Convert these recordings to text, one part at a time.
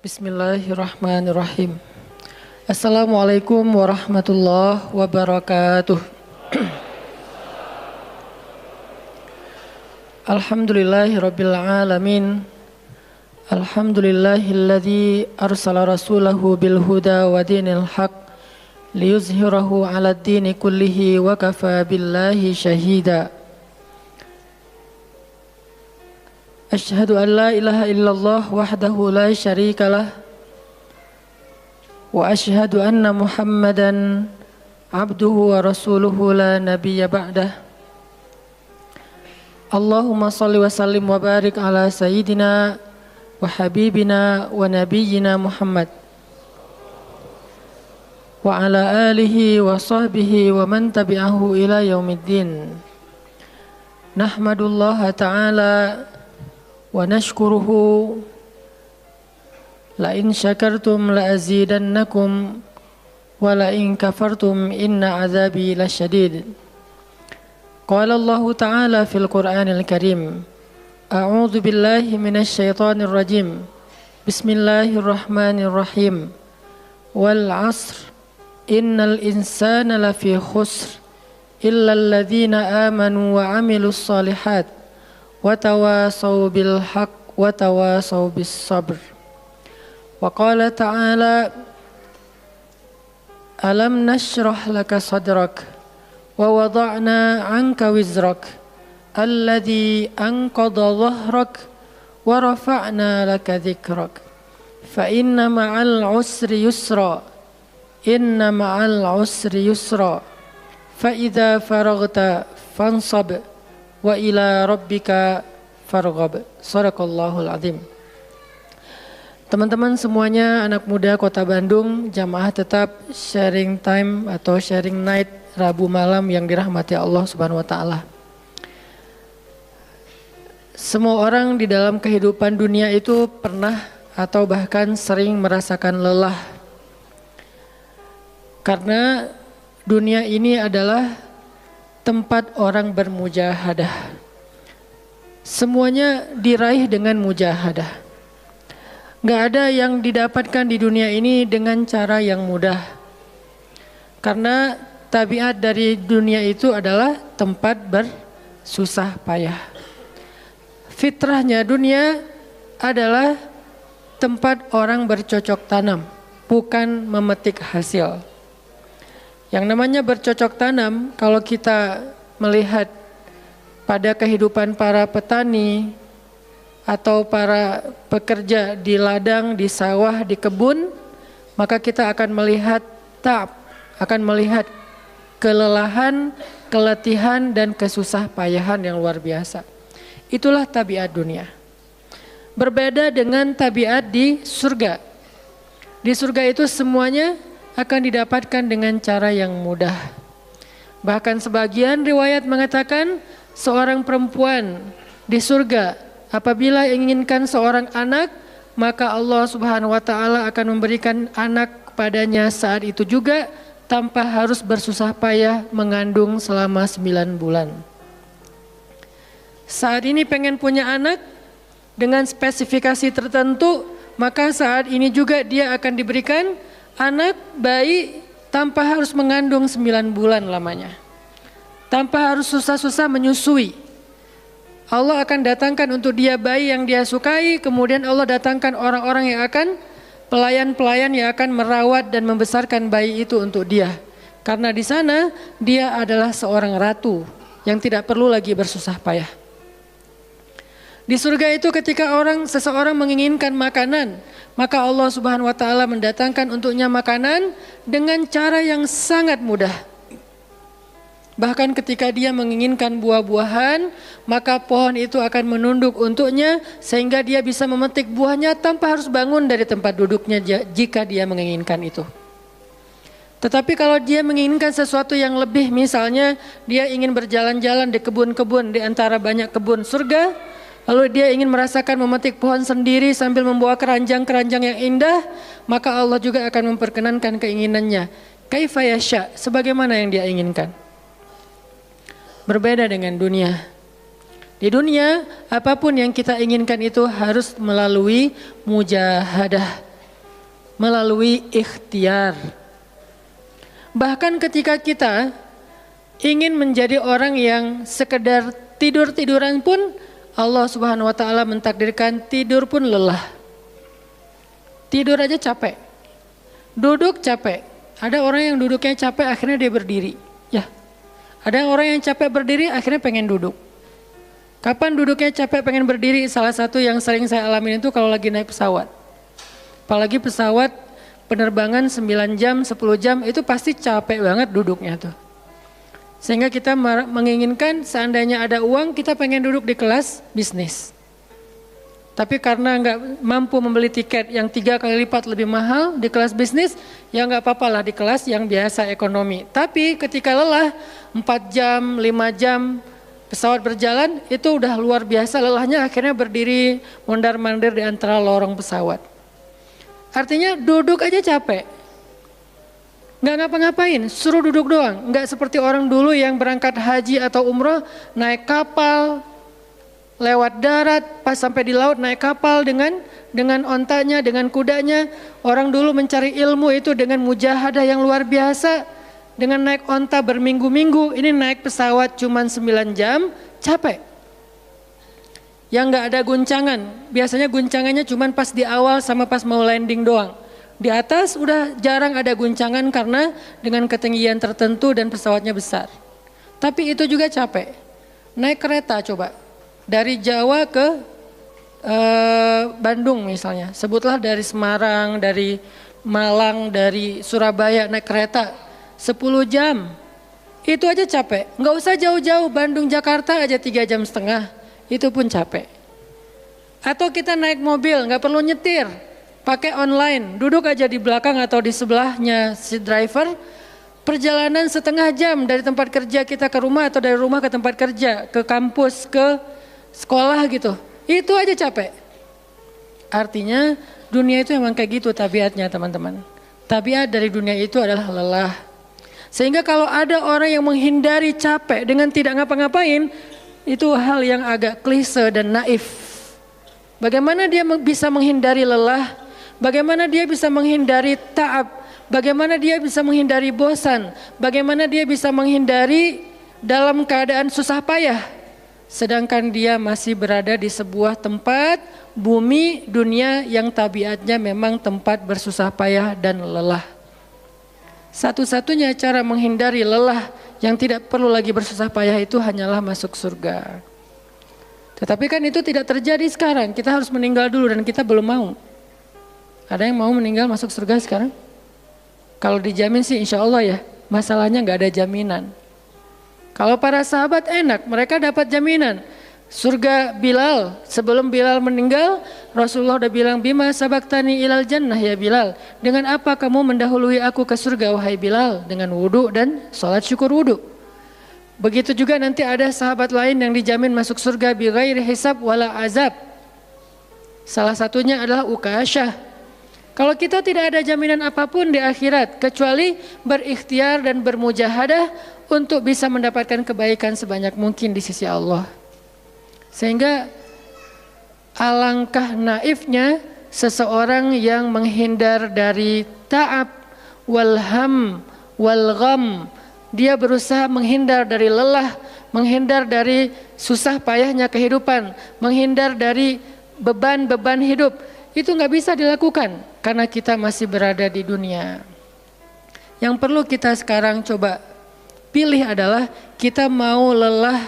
Bismillahirrahmanirrahim. Assalamualaikum warahmatullahi wabarakatuh. Alhamdulillahirabbil alamin. Alhamdulillahilladzi arsala rasulahu bil huda wa dinil haq liyuzhirahu 'alad dini kullihi wa kafa billahi syahida. Asyhadu an la ilaha illallah wahdahu la syarika lah wa asyhadu anna Muhammadan abduhu wa rasuluhu la nabiyya ba'dah. Allahumma salli wa sallim wa barik ala sayyidina wa habibina wa nabiyyina Muhammad wa ala alihi wa sahbihi wa man tabi'ahu ila yaumiddin. Nahmadullaha ta'ala wa nashkuruhu la in syakartum la azidannakum wa la in kafartum inna azabi lasyadid. Qala Allah ta'ala fil Qur'anil Karim, a'udzu billahi minasy syaithanir rajim. Bismillahirrahmanirrahim. Wal 'asr innal insana lafi khusr illa alladhina amanu wa 'amilus shalihat wa tawasaw bil haqq wa tawasaw bis sabr. Wa qala ta'ala alam nashrah laka sadrak wa wada'na 'anka wizrak alladhi anqadha dhahrak wa rafa'na laka dhikrak fa inna ma'al 'usri yusra inna ma'al 'usri yusra fa idza faraghta fansab wa ila rabbika farghab. Shadaqallahul azim. Teman-teman semuanya, anak muda Kota Bandung, jamaah tetap sharing time atau sharing night Rabu malam yang dirahmati Allah Subhanahu wa taala. Semua orang di dalam kehidupan dunia itu pernah atau bahkan sering merasakan lelah. Karena dunia ini adalah tempat orang bermujahadah. Semuanya diraih dengan mujahadah. Gak ada yang didapatkan di dunia ini dengan cara yang mudah. Karena tabiat dari dunia itu adalah tempat bersusah payah. Fitrahnya dunia adalah tempat orang bercocok tanam, bukan memetik hasil. Yang namanya bercocok tanam, kalau kita melihat pada kehidupan para petani atau para pekerja di ladang, di sawah, di kebun, maka kita akan melihat akan melihat kelelahan, keletihan, dan kesusah payahan yang luar biasa. Itulah tabiat dunia. Berbeda dengan tabiat di surga. Di surga itu semuanya akan didapatkan dengan cara yang mudah. Bahkan sebagian riwayat mengatakan seorang perempuan di surga apabila inginkan seorang anak, maka Allah Subhanahu wa taala akan memberikan anak kepadanya saat itu juga tanpa harus bersusah payah mengandung selama 9 bulan. Saat ini pengen punya anak dengan spesifikasi tertentu, maka saat ini juga dia akan diberikan anak bayi tanpa harus mengandung 9 bulan lamanya. Tanpa harus susah-susah menyusui. Allah akan datangkan untuk dia bayi yang dia sukai, kemudian Allah datangkan orang-orang yang akan, pelayan-pelayan yang akan merawat dan membesarkan bayi itu untuk dia. Karena di sana dia adalah seorang ratu yang tidak perlu lagi bersusah payah. Di surga itu ketika seseorang menginginkan makanan, maka Allah Subhanahu wa taala mendatangkan untuknya makanan dengan cara yang sangat mudah. Bahkan ketika dia menginginkan buah-buahan, maka pohon itu akan menunduk untuknya sehingga dia bisa memetik buahnya tanpa harus bangun dari tempat duduknya jika dia menginginkan itu. Tetapi kalau dia menginginkan sesuatu yang lebih, misalnya dia ingin berjalan-jalan di kebun-kebun di antara banyak kebun surga, lalu dia ingin merasakan memetik pohon sendiri sambil membawa keranjang-keranjang yang indah, maka Allah juga akan memperkenankan keinginannya. Kaifa yasha, sebagaimana yang dia inginkan. Berbeda dengan dunia. Di dunia, apapun yang kita inginkan itu harus melalui mujahadah, melalui ikhtiar. Bahkan ketika kita ingin menjadi orang yang sekedar tidur-tiduran pun, Allah Subhanahu wa taala mentakdirkan tidur pun lelah. Tidur aja capek. Duduk capek. Ada orang yang duduknya capek akhirnya dia berdiri. Ya. Ada orang yang capek berdiri akhirnya pengen duduk. Kapan duduknya capek pengen berdiri? Salah satu yang sering saya alamin itu kalau lagi naik pesawat. Apalagi pesawat penerbangan 9 jam, 10 jam itu pasti capek banget duduknya tuh. Sehingga kita menginginkan seandainya ada uang kita pengen duduk di kelas bisnis. Tapi karena nggak mampu membeli tiket yang 3 kali lipat lebih mahal di kelas bisnis, ya nggak apa-apa lah di kelas yang biasa ekonomi. Tapi ketika lelah 4 jam, 5 jam pesawat berjalan itu udah luar biasa lelahnya, akhirnya berdiri mondar-mandir di antara lorong pesawat. Artinya duduk aja capek. Nggak ngapa-ngapain, suruh duduk doang. Nggak seperti orang dulu yang berangkat haji atau umroh, naik kapal, lewat darat, pas sampai di laut naik kapal dengan ontanya, dengan kudanya. Orang dulu mencari ilmu itu dengan mujahadah yang luar biasa. Dengan naik onta berminggu-minggu, ini naik pesawat cuma 9 jam, capek. Yang nggak ada guncangan, biasanya guncangannya cuma pas di awal sama pas mau landing doang. Di atas udah jarang ada guncangan karena dengan ketinggian tertentu dan pesawatnya besar. Tapi itu juga capek. Naik kereta coba, dari Jawa ke Bandung misalnya. Sebutlah dari Semarang, dari Malang, dari Surabaya naik kereta 10 jam. Itu aja capek, nggak usah jauh-jauh, Bandung Jakarta aja 3,5 jam. Itu pun capek. Atau kita naik mobil nggak perlu nyetir, pakai online, duduk aja di belakang atau di sebelahnya si driver, perjalanan setengah jam dari tempat kerja kita ke rumah atau dari rumah ke tempat kerja, ke kampus, ke sekolah gitu. Itu aja capek. Artinya dunia itu emang kayak gitu tabiatnya teman-teman. Tabiat dari dunia itu adalah lelah. Sehingga kalau ada orang yang menghindari capek dengan tidak ngapa-ngapain, itu hal yang agak klise dan naif. Bagaimana dia bisa menghindari lelah? Bagaimana dia bisa menghindari ta'ab? Bagaimana dia bisa menghindari bosan? Bagaimana dia bisa menghindari dalam keadaan susah payah? Sedangkan dia masih berada di sebuah tempat, bumi, dunia yang tabiatnya memang tempat bersusah payah dan lelah. Satu-satunya cara menghindari lelah yang tidak perlu lagi bersusah payah itu hanyalah masuk surga. Tetapi kan itu tidak terjadi sekarang. Kita harus meninggal dulu dan kita belum mau. Ada yang mau meninggal masuk surga sekarang? Kalau dijamin sih insya Allah ya. Masalahnya nggak ada jaminan. Kalau para sahabat enak, mereka dapat jaminan. Surga Bilal, sebelum Bilal meninggal, Rasulullah udah bilang, bima sabaktani ilal jannah ya Bilal. Dengan apa kamu mendahului aku ke surga wahai Bilal? Dengan wudu dan sholat syukur wudu. Begitu juga nanti ada sahabat lain yang dijamin masuk surga bighairi hisab wala azab. Salah satunya adalah Ukasyah. Kalau kita tidak ada jaminan apapun di akhirat kecuali berikhtiar dan bermujahadah untuk bisa mendapatkan kebaikan sebanyak mungkin di sisi Allah. Sehingga alangkah naifnya seseorang yang menghindar dari ta'ab wal ham wal gham. Dia berusaha menghindar dari lelah, menghindar dari susah payahnya kehidupan, menghindar dari beban-beban hidup. Itu nggak bisa dilakukan karena kita masih berada di dunia. Yang perlu kita sekarang coba pilih adalah kita mau lelah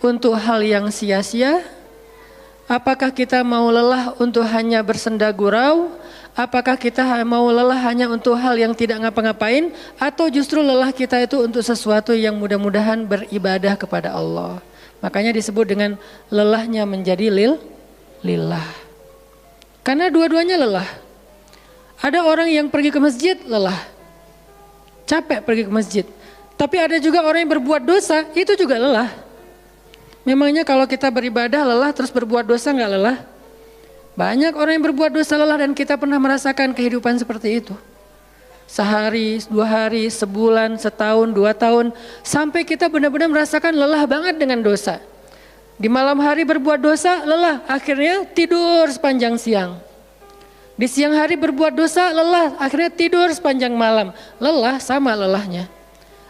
untuk hal yang sia-sia? Apakah kita mau lelah untuk hanya bersenda gurau? Apakah kita mau lelah hanya untuk hal yang tidak ngapa-ngapain? Atau justru lelah kita itu untuk sesuatu yang mudah-mudahan beribadah kepada Allah? Makanya disebut dengan lelahnya menjadi lillah. Karena dua-duanya lelah. Ada orang yang pergi ke masjid lelah. Capek pergi ke masjid. Tapi ada juga orang yang berbuat dosa, itu juga lelah. Memangnya kalau kita beribadah lelah terus berbuat dosa nggak lelah? Banyak orang yang berbuat dosa lelah dan kita pernah merasakan kehidupan seperti itu. Sehari, 2 hari, sebulan, setahun, 2 tahun. Sampai kita benar-benar merasakan lelah banget dengan dosa. Di malam hari berbuat dosa lelah, akhirnya tidur sepanjang siang. Di siang hari berbuat dosa, lelah, akhirnya tidur sepanjang malam. Lelah sama lelahnya.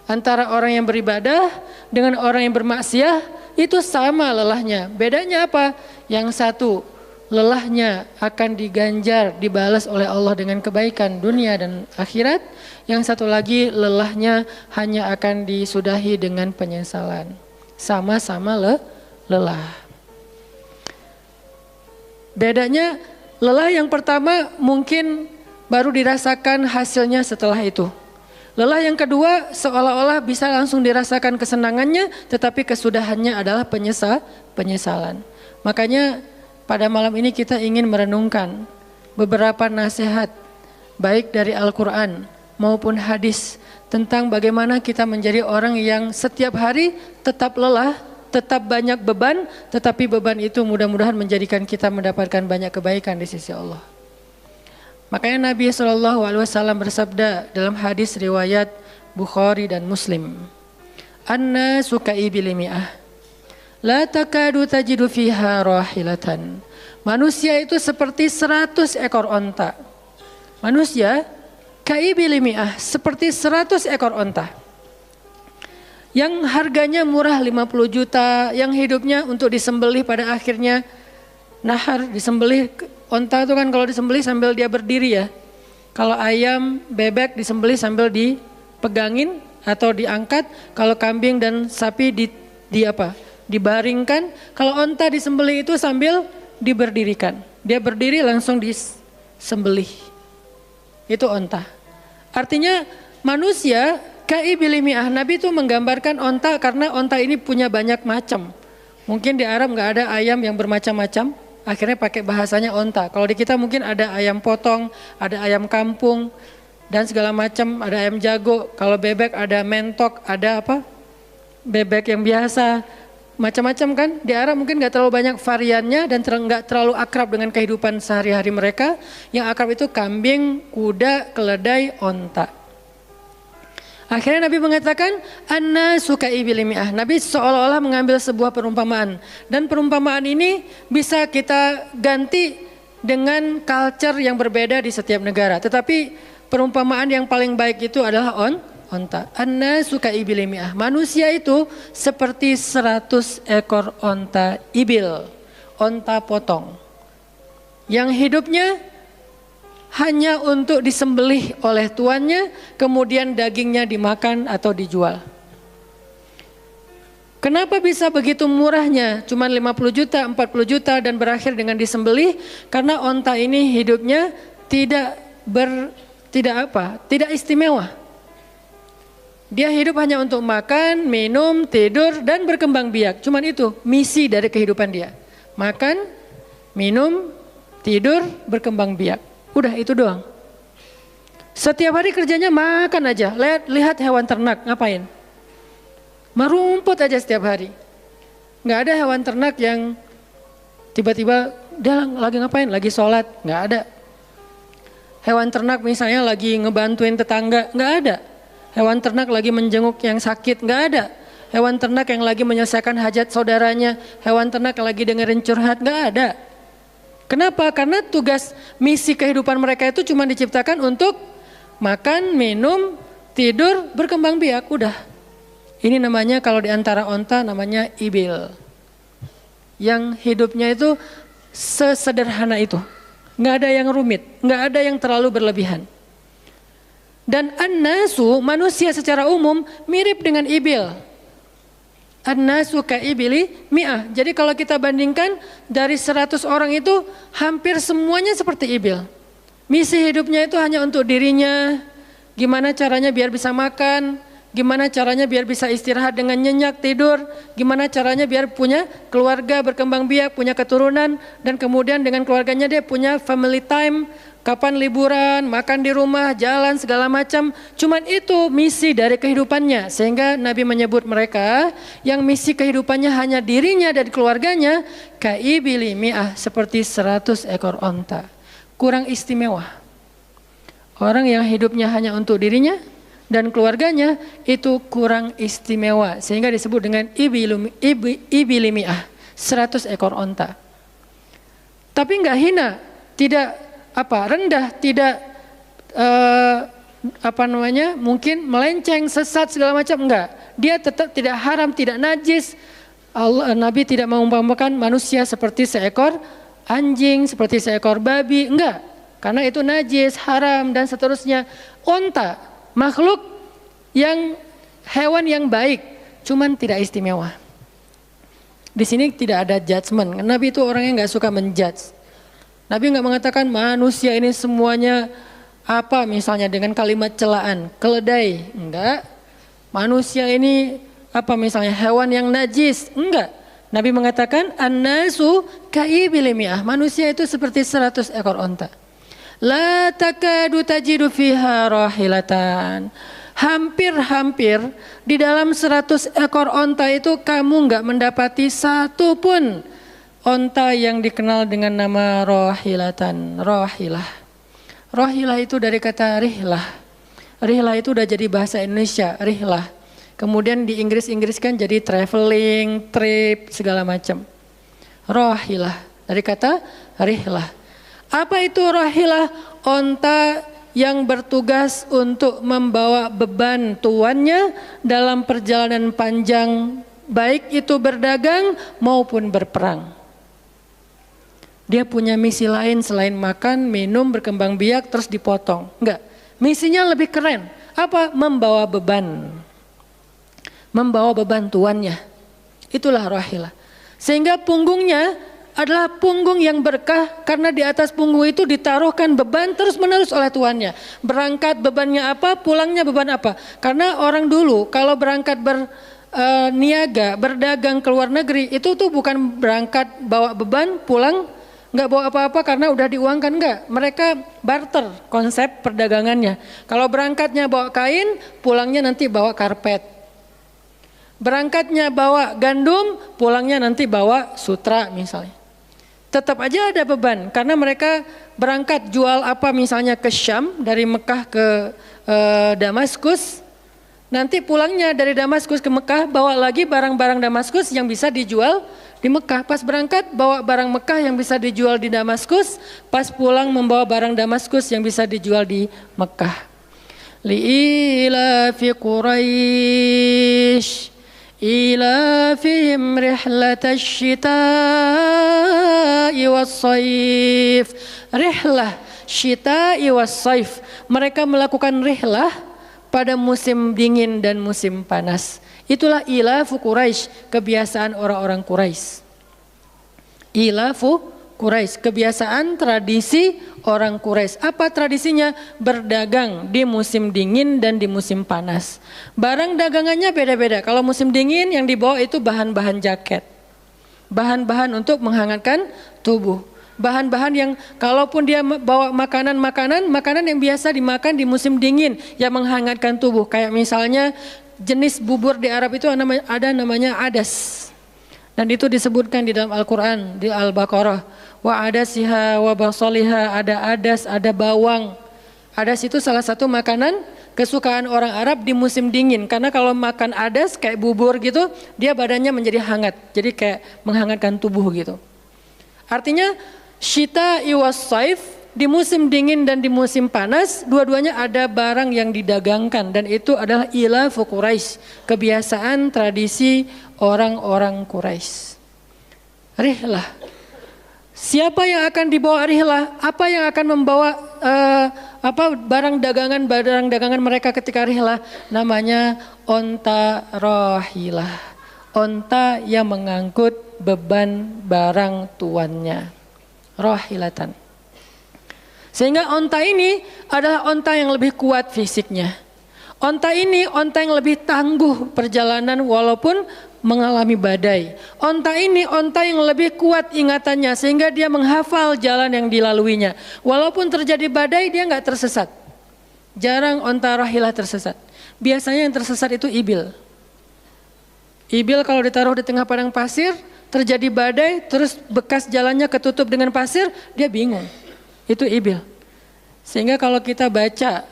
Antara orang yang beribadah dengan orang yang bermaksiat itu sama lelahnya. Bedanya apa? Yang satu, lelahnya akan diganjar, dibalas oleh Allah dengan kebaikan dunia dan akhirat. Yang satu lagi, lelahnya hanya akan disudahi dengan penyesalan. Sama-sama lelah. Bedanya, lelah yang pertama mungkin baru dirasakan hasilnya setelah itu. Lelah yang kedua seolah-olah bisa langsung dirasakan kesenangannya, tetapi kesudahannya adalah penyesalan. Makanya pada malam ini kita ingin merenungkan beberapa nasihat baik dari Al-Quran maupun hadis tentang bagaimana kita menjadi orang yang setiap hari tetap lelah, tetap banyak beban, tetapi beban itu mudah-mudahan menjadikan kita mendapatkan banyak kebaikan di sisi Allah. Makanya Nabi SAW bersabda dalam hadis riwayat Bukhari dan Muslim, "An-nasu ka'ibil mi'ah, la takadu tajidu fiha rahilatan." Manusia itu seperti 100 ekor onta. Manusia ka'ibil mi'ah, seperti 100 ekor onta. Yang harganya murah 50 juta, yang hidupnya untuk disembelih pada akhirnya nahar, disembelih. Onta itu kan kalau disembelih sambil dia berdiri ya. Kalau ayam, bebek disembelih sambil dipegangin atau diangkat. Kalau kambing dan sapi dibaringkan. Kalau onta disembelih itu sambil diberdirikan. Dia berdiri langsung disembelih. Itu onta. Artinya manusia ka'ibil mi'ah. Nabi itu menggambarkan onta karena onta ini punya banyak macam. Mungkin di Arab nggak ada ayam yang bermacam-macam. Akhirnya pakai bahasanya onta. Kalau di kita mungkin ada ayam potong, ada ayam kampung, dan segala macam, ada ayam jago. Kalau bebek ada mentok, ada apa? Bebek yang biasa, macam-macam kan. Di Arab mungkin gak terlalu banyak variannya dan gak terlalu akrab dengan kehidupan sehari-hari mereka. Yang akrab itu kambing, kuda, keledai, onta. Akhirnya Nabi mengatakan, "An-nasu ka'ibil mi'ah." Nabi seolah-olah mengambil sebuah perumpamaan. Dan perumpamaan ini bisa kita ganti dengan culture yang berbeda di setiap negara. Tetapi perumpamaan yang paling baik itu adalah onta. An-nasu ka'ibil mi'ah. Manusia itu seperti 100 ekor onta ibil. Onta potong. Yang hidupnya hanya untuk disembelih oleh tuannya, kemudian dagingnya dimakan atau dijual. Kenapa bisa begitu murahnya? Cuma 50 juta, 40 juta dan berakhir dengan disembelih? Karena onta ini hidupnya tidak istimewa. Dia hidup hanya untuk makan, minum, tidur dan berkembang biak. Cuman itu misi dari kehidupan dia. Makan, minum, tidur, berkembang biak. Udah itu doang. Setiap hari kerjanya makan aja. Lihat hewan ternak ngapain? Merumput aja setiap hari. Nggak ada hewan ternak yang tiba-tiba dia lagi ngapain? Lagi sholat. Nggak ada. Hewan ternak misalnya lagi ngebantuin tetangga. Nggak ada. Hewan ternak lagi menjenguk yang sakit. Nggak ada. Hewan ternak yang lagi menyelesaikan hajat saudaranya. Hewan ternak yang lagi dengerin curhat. Nggak ada. Kenapa? Karena tugas misi kehidupan mereka itu cuma diciptakan untuk makan, minum, tidur, berkembang biak, udah. Ini namanya kalau di antara onta namanya ibil. Yang hidupnya itu sesederhana itu. Nggak ada yang rumit, nggak ada yang terlalu berlebihan. Dan an-nasu, manusia secara umum mirip dengan ibil. An-nasu ka'ibili mi'ah. Jadi kalau kita bandingkan dari 100 orang itu hampir semuanya seperti ibil. Misi hidupnya itu hanya untuk dirinya. Gimana caranya biar bisa makan. Gimana caranya biar bisa istirahat dengan nyenyak, tidur. Gimana caranya biar punya keluarga, berkembang biak, punya keturunan. Dan kemudian dengan keluarganya dia punya family time. Kapan liburan, makan di rumah, jalan segala macam. Cuman itu misi dari kehidupannya. Sehingga Nabi menyebut mereka yang misi kehidupannya hanya dirinya dan keluarganya. Ka'ibili mi'ah, seperti 100 ekor onta. Kurang istimewa. Orang yang hidupnya hanya untuk dirinya dan keluarganya itu kurang istimewa. Sehingga disebut dengan ibili mi'ah, 100 ekor onta. Tapi enggak hina, tidak rendah, tidak mungkin melenceng, sesat segala macam, enggak. Dia tetap tidak haram, tidak najis. Nabi tidak mengumpamakan manusia seperti seekor anjing, seperti seekor babi, enggak. Karena itu najis, haram dan seterusnya. Onta, makhluk yang hewan yang baik, cuman tidak istimewa. Di sini tidak ada judgement. Nabi itu orangnya nggak suka menjudge. Nabi nggak mengatakan manusia ini semuanya misalnya dengan kalimat celaan, keledai, enggak. Manusia ini misalnya hewan yang najis, enggak. Nabi mengatakan an-nasu kaibil mi'ah, manusia itu seperti 100 ekor onta. La takadu tajidu fiha rahilatan. Hampir-hampir di dalam 100 ekor onta itu kamu enggak mendapati satu pun onta yang dikenal dengan nama rahilatan, rahilah. Rahilah itu dari kata rihlah. Rihlah itu udah jadi bahasa Indonesia, rihlah. Kemudian di Inggris-Inggriskan jadi traveling, trip, segala macam. Rahilah dari kata rihlah. Apa itu rahilah? Onta yang bertugas untuk membawa beban tuannya dalam perjalanan panjang, baik itu berdagang maupun berperang. Dia punya misi lain selain makan, minum, berkembang biak terus dipotong. Enggak, misinya lebih keren. Apa? Membawa beban. Membawa beban tuannya. Itulah rahilah. Sehingga punggungnya adalah punggung yang berkah karena di atas punggung itu ditaruhkan beban terus menerus oleh tuannya. Berangkat bebannya apa, pulangnya beban apa. Karena orang dulu kalau berangkat berniaga, berdagang ke luar negeri itu tuh bukan berangkat bawa beban, pulang nggak bawa apa-apa karena udah diuangkan, enggak. Mereka barter konsep perdagangannya. Kalau berangkatnya bawa kain, pulangnya nanti bawa karpet. Berangkatnya bawa gandum, pulangnya nanti bawa sutra misalnya. Tetap aja ada beban karena mereka berangkat jual misalnya ke Syam, dari Mekah ke Damaskus. Nanti pulangnya dari Damaskus ke Mekah bawa lagi barang-barang Damaskus yang bisa dijual di Mekah. Pas berangkat bawa barang Mekah yang bisa dijual di Damaskus, pas pulang membawa barang Damaskus yang bisa dijual di Mekah. Li'ilafi Quraisy إلافهم رحلة الشتاء والصيف. Rihlah syita'i wassaif. Mereka melakukan rihlah pada musim dingin dan musim panas. Itulah ilafu Quraisy, kebiasaan orang-orang Quraisy. Ilafu Quraisy, kebiasaan tradisi orang Quraisy. Apa tradisinya? Berdagang di musim dingin dan di musim panas. Barang dagangannya beda-beda. Kalau musim dingin yang dibawa itu bahan-bahan jaket. Bahan-bahan untuk menghangatkan tubuh. Bahan-bahan yang kalaupun dia bawa makanan yang biasa dimakan di musim dingin yang menghangatkan tubuh. Kayak misalnya jenis bubur di Arab itu ada namanya adas. Dan itu disebutkan di dalam Al-Quran, di Al-Baqarah. Wa adasiha wa basaliha, ada adas, ada bawang. Adas itu salah satu makanan kesukaan orang Arab di musim dingin. Karena kalau makan adas kayak bubur gitu, dia badannya menjadi hangat. Jadi kayak menghangatkan tubuh gitu. Artinya syita'i was-saif, di musim dingin dan di musim panas, dua-duanya ada barang yang didagangkan. Dan itu adalah ilafu Quraisy, kebiasaan tradisi orang-orang Quraisy. Rihlah. Siapa yang akan dibawa rihlah? Apa yang akan membawa barang dagangan mereka ketika rihlah? Namanya onta rahilah. Onta yang mengangkut beban barang tuannya. Rahilatan. Sehingga onta ini adalah onta yang lebih kuat fisiknya. Onta ini onta yang lebih tangguh perjalanan walaupun mengalami badai. Onta ini onta yang lebih kuat ingatannya sehingga dia menghafal jalan yang dilaluinya. Walaupun terjadi badai dia nggak tersesat. Jarang onta rahilah tersesat. Biasanya yang tersesat itu ibil. Ibil kalau ditaruh di tengah padang pasir, terjadi badai, terus bekas jalannya ketutup dengan pasir, dia bingung. Itu ibil. Sehingga kalau kita baca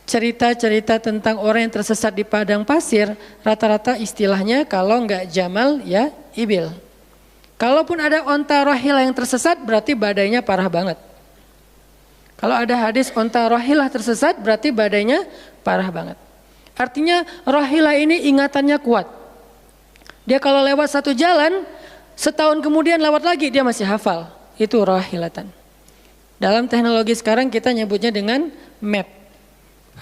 cerita-cerita tentang orang yang tersesat di padang pasir, rata-rata istilahnya kalau enggak jamal ya ibil. Kalaupun ada onta rahilah yang tersesat berarti badainya parah banget. Kalau ada hadis onta rohilah tersesat berarti badainya parah banget. Artinya rohilah ini ingatannya kuat. Dia kalau lewat satu jalan, setahun kemudian lewat lagi dia masih hafal. Itu rohilatan. Dalam teknologi sekarang kita nyebutnya dengan map.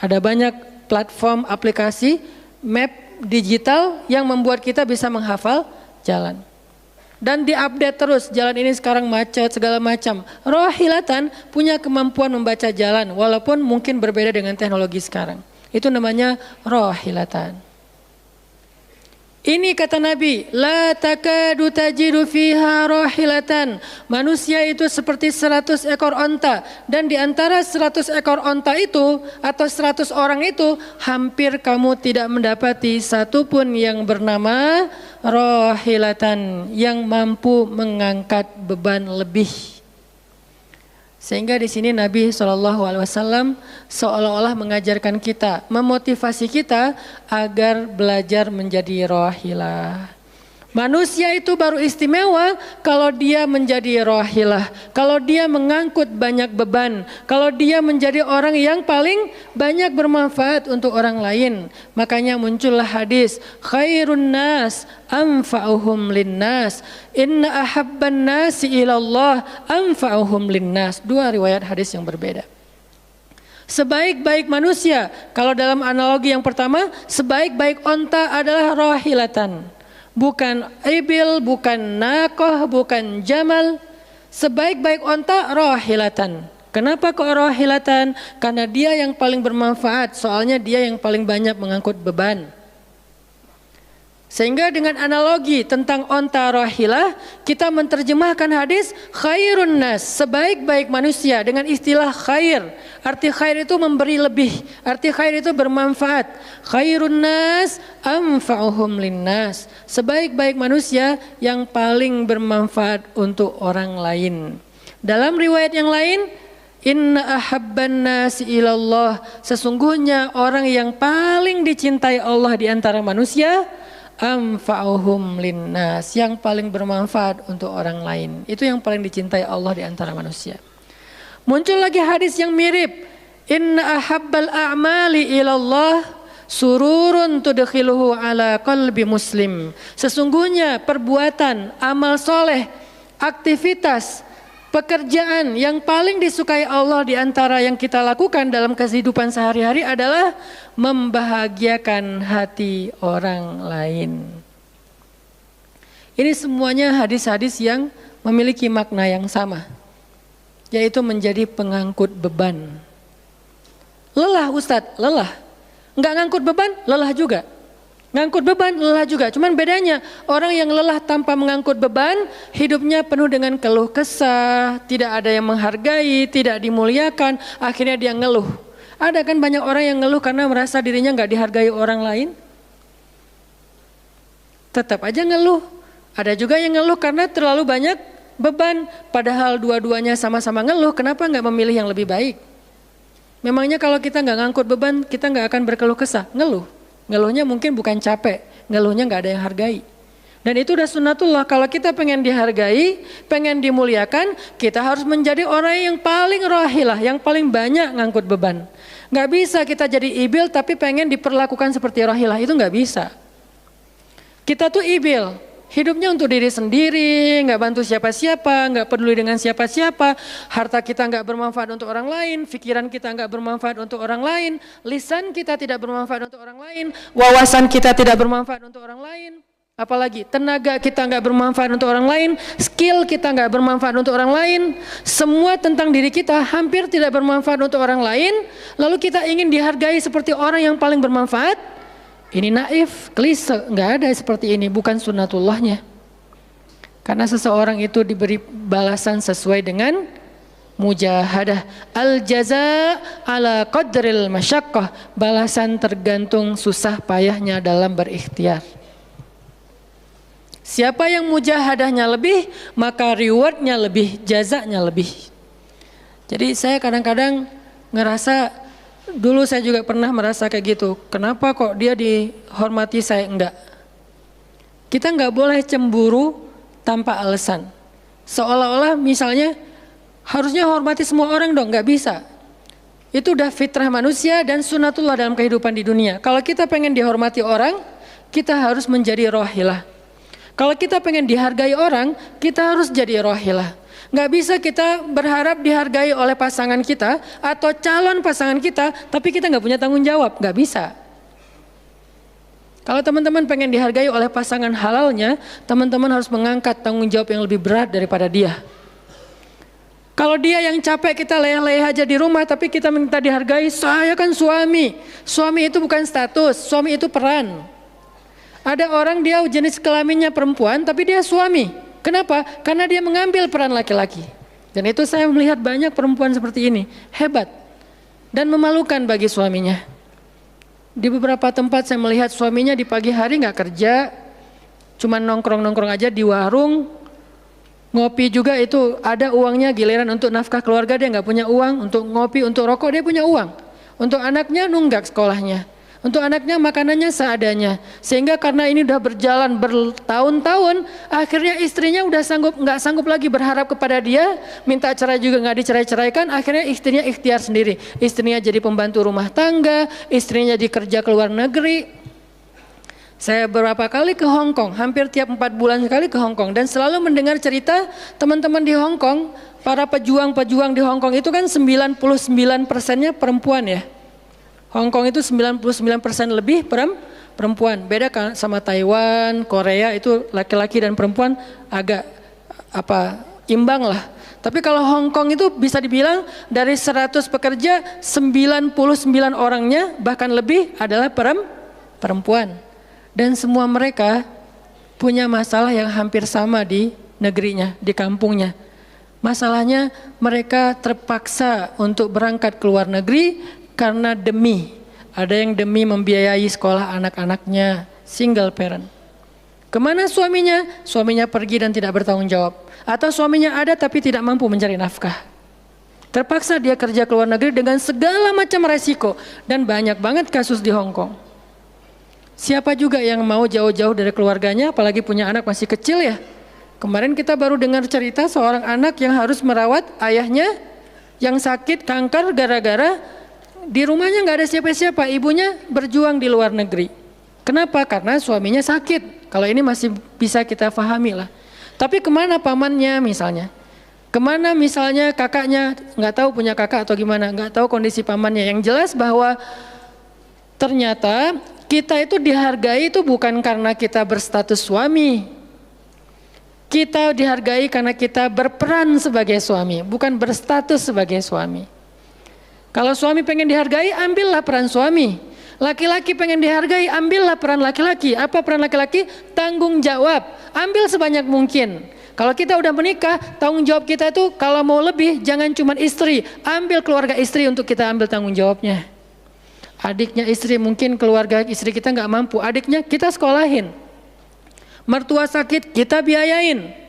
Ada banyak platform aplikasi map digital yang membuat kita bisa menghafal jalan. Dan diupdate terus, jalan ini sekarang macet segala macam. Rohilatan punya kemampuan membaca jalan walaupun mungkin berbeda dengan teknologi sekarang. Itu namanya rohilatan. Ini kata Nabi, la takadu tajidu fiha rohilatan. Manusia itu seperti 100 ekor onta. Dan di antara 100 ekor onta itu atau 100 orang itu hampir kamu tidak mendapati satupun yang bernama rohilatan yang mampu mengangkat beban lebih. Sehingga di sini Nabi SAW seolah-olah mengajarkan kita, memotivasi kita agar belajar menjadi rohilah. Manusia itu baru istimewa kalau dia menjadi rohilah, kalau dia mengangkut banyak beban, kalau dia menjadi orang yang paling banyak bermanfaat untuk orang lain. Makanya muncullah hadis, khairun nas anfa'uhum linnas, inna ahabban nasi ilallah anfa'uhum linnas. Dua riwayat hadis yang berbeda. Sebaik-baik manusia, kalau dalam analogi yang pertama, sebaik-baik onta adalah rohilatan. Bukan ibil, bukan nakoh, bukan jamal. Sebaik-baik onta rohilatan. Kenapa kok rohilatan? Karena dia yang paling bermanfaat, soalnya dia yang paling banyak mengangkut beban. Sehingga dengan analogi tentang onta rohilah, kita menerjemahkan hadis khairun nas, sebaik-baik manusia dengan istilah khair. Arti khair itu memberi lebih, arti khair itu bermanfaat. Khairun nas anfa'uhum linnas, sebaik-baik manusia yang paling bermanfaat untuk orang lain. Dalam riwayat yang lain, inna ahabban nasi ilallah, sesungguhnya orang yang paling dicintai Allah di antara manusia, anfa'uhum linnas, yang paling bermanfaat untuk orang lain. Itu yang paling dicintai Allah di antara manusia. Muncul lagi hadis yang mirip, inna ahabbal a'mali ilallah sururun tudkhiluhu ala qalbi muslim. Sesungguhnya perbuatan, amal soleh, aktivitas, pekerjaan yang paling disukai Allah di antara yang kita lakukan dalam kehidupan sehari-hari adalah membahagiakan hati orang lain. Ini semuanya hadis-hadis yang memiliki makna yang sama, yaitu menjadi pengangkut beban. Lelah Ustadz, lelah. Enggak ngangkut beban, lelah juga. Ngangkut beban, lelah juga. Cuman bedanya, orang yang lelah tanpa mengangkut beban, hidupnya penuh dengan keluh kesah, tidak ada yang menghargai, tidak dimuliakan, akhirnya dia ngeluh. Ada kan banyak orang yang ngeluh karena merasa dirinya nggak dihargai orang lain. Tetap aja ngeluh. Ada juga yang ngeluh karena terlalu banyak beban, padahal dua-duanya sama-sama ngeluh, kenapa nggak memilih yang lebih baik? Memangnya kalau kita nggak ngangkut beban, kita nggak akan berkeluh kesah, ngeluh. Ngeluhnya mungkin bukan capek, ngeluhnya nggak ada yang hargai. Dan itu udah sunnatullah, kalau kita pengen dihargai, pengen dimuliakan, kita harus menjadi orang yang paling rohilah, yang paling banyak ngangkut beban. Nggak bisa kita jadi ibil tapi pengen diperlakukan seperti rohilah, itu nggak bisa. Kita tuh ibil, hidupnya untuk diri sendiri, nggak bantu siapa-siapa, nggak peduli dengan siapa-siapa, harta kita nggak bermanfaat untuk orang lain, pikiran kita nggak bermanfaat untuk orang lain, lisan kita tidak bermanfaat untuk orang lain, wawasan kita tidak bermanfaat untuk orang lain, apalagi tenaga kita nggak bermanfaat untuk orang lain, skill kita nggak bermanfaat untuk orang lain, semua tentang diri kita hampir tidak bermanfaat untuk orang lain, lalu kita ingin dihargai seperti orang yang paling bermanfaat. Ini naif, klise, nggak ada seperti ini, bukan sunnatullahnya. Karena seseorang itu diberi balasan sesuai dengan mujahadah. Al-jaza ala qadril masyaqqah, balasan tergantung susah payahnya dalam berikhtiar. Siapa yang mujahadahnya lebih, maka rewardnya lebih, jazanya lebih. Jadi saya kadang-kadang ngerasa, dulu saya juga pernah merasa kayak gitu. Kenapa kok dia dihormati saya enggak? Kita enggak boleh cemburu tanpa alasan. Seolah-olah misalnya Harusnya hormati semua orang dong, nggak bisa. Itu udah fitrah manusia dan sunatullah dalam kehidupan di dunia. Kalau kita pengen dihormati orang, kita harus menjadi rohilah. Kalau kita pengen dihargai orang, kita harus jadi rohilah. Nggak bisa kita berharap dihargai oleh pasangan kita atau calon pasangan kita, tapi kita nggak punya tanggung jawab, nggak bisa. Kalau teman-teman pengen dihargai oleh pasangan halalnya, teman-teman harus mengangkat tanggung jawab yang lebih berat daripada dia. Kalau dia yang capek, kita leleh aja di rumah, tapi kita minta dihargai, saya kan suami. Suami itu bukan status, suami itu peran. Ada orang dia jenis kelaminnya perempuan, tapi dia suami. Kenapa? Karena dia mengambil peran laki-laki. Dan itu saya melihat banyak perempuan seperti ini, hebat. Dan memalukan bagi suaminya. Di beberapa tempat saya melihat suaminya di pagi hari nggak kerja, cuma nongkrong-nongkrong aja di warung. Ngopi juga itu ada uangnya, giliran untuk nafkah keluarga dia nggak punya uang, untuk ngopi, untuk rokok dia punya uang. Untuk anaknya nunggak sekolahnya, untuk anaknya makanannya seadanya. Sehingga karena ini udah berjalan bertahun-tahun, akhirnya istrinya udah nggak sanggup lagi berharap kepada dia, minta cerai juga nggak dicerai-ceraikan, akhirnya istrinya ikhtiar sendiri. Istrinya jadi pembantu rumah tangga, istrinya jadi kerja ke luar negeri. Saya beberapa kali ke Hong Kong, hampir tiap 4 bulan sekali ke Hong Kong, dan selalu mendengar cerita teman-teman di Hong Kong, para pejuang-pejuang di Hong Kong itu kan 99%-nya perempuan ya. Hong Kong itu 99% lebih perempuan. Beda kan sama Taiwan, Korea itu laki-laki dan perempuan agak imbang lah. Tapi kalau Hong Kong itu bisa dibilang dari 100 pekerja 99 orangnya bahkan lebih adalah perempuan. Dan semua mereka punya masalah yang hampir sama di negerinya, di kampungnya. Masalahnya mereka terpaksa untuk berangkat ke luar negeri karena ada yang demi membiayai sekolah anak-anaknya, single parent. Kemana suaminya? Suaminya pergi dan tidak bertanggung jawab. Atau suaminya ada tapi tidak mampu mencari nafkah. Terpaksa dia kerja ke luar negeri dengan segala macam resiko. Dan banyak banget kasus di Hong Kong. Siapa juga yang mau jauh-jauh dari keluarganya, apalagi punya anak masih kecil ya. Kemarin kita baru dengar cerita seorang anak yang harus merawat ayahnya yang sakit kanker gara-gara di rumahnya nggak ada siapa-siapa, ibunya berjuang di luar negeri. Kenapa? Karena suaminya sakit. Kalau ini masih bisa kita pahami lah. Tapi kemana pamannya misalnya? Kemana misalnya kakaknya, nggak tahu punya kakak atau gimana, nggak tahu kondisi pamannya. Yang jelas bahwa ternyata kita itu dihargai itu bukan karena kita berstatus suami. Kita dihargai karena kita berperan sebagai suami, bukan berstatus sebagai suami. Kalau suami pengen dihargai, ambillah peran suami. Laki-laki pengen dihargai, ambillah peran laki-laki. Apa peran laki-laki? Tanggung jawab. Ambil sebanyak mungkin. Kalau kita udah menikah, tanggung jawab kita itu kalau mau lebih, jangan cuma istri. Ambil keluarga istri untuk kita ambil tanggung jawabnya. Adiknya istri, mungkin keluarga istri kita nggak mampu, adiknya kita sekolahin. Mertua sakit, kita biayain.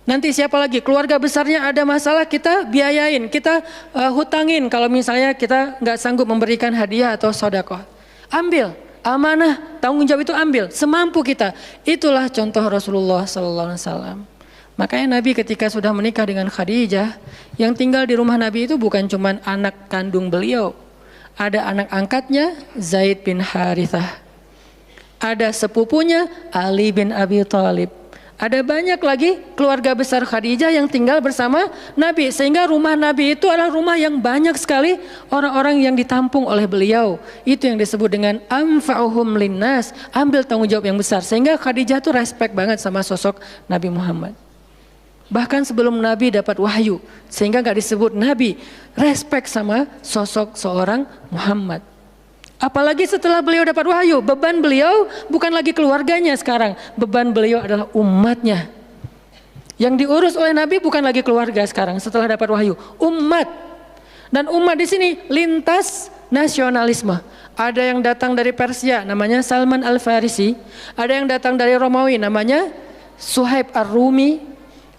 Nanti siapa lagi? Keluarga besarnya ada masalah, kita biayain, kita hutangin. Kalau misalnya kita nggak sanggup memberikan hadiah atau sedekah, ambil amanah, tanggung jawab itu ambil semampu kita. Itulah contoh Rasulullah SAW. Makanya Nabi ketika sudah menikah dengan Khadijah, yang tinggal di rumah Nabi itu bukan cuma anak kandung beliau. Ada anak angkatnya Zaid bin Harithah. Ada sepupunya Ali bin Abi Thalib. Ada banyak lagi keluarga besar Khadijah yang tinggal bersama Nabi. Sehingga rumah Nabi itu adalah rumah yang banyak sekali orang-orang yang ditampung oleh beliau. Itu yang disebut dengan anfa'uhum linnas. Ambil tanggung jawab yang besar. Sehingga Khadijah tuh respect banget sama sosok Nabi Muhammad. Bahkan sebelum Nabi dapat wahyu, sehingga gak disebut Nabi, respect sama sosok seorang Muhammad. Apalagi setelah beliau dapat wahyu, beban beliau bukan lagi keluarganya sekarang, beban beliau adalah umatnya. Yang diurus oleh Nabi bukan lagi keluarga sekarang setelah dapat wahyu, umat. Dan umat di sini lintas nasionalisme. Ada yang datang dari Persia, namanya Salman Al-Farisi. Ada yang datang dari Romawi, namanya Suhaib Ar-Rumi.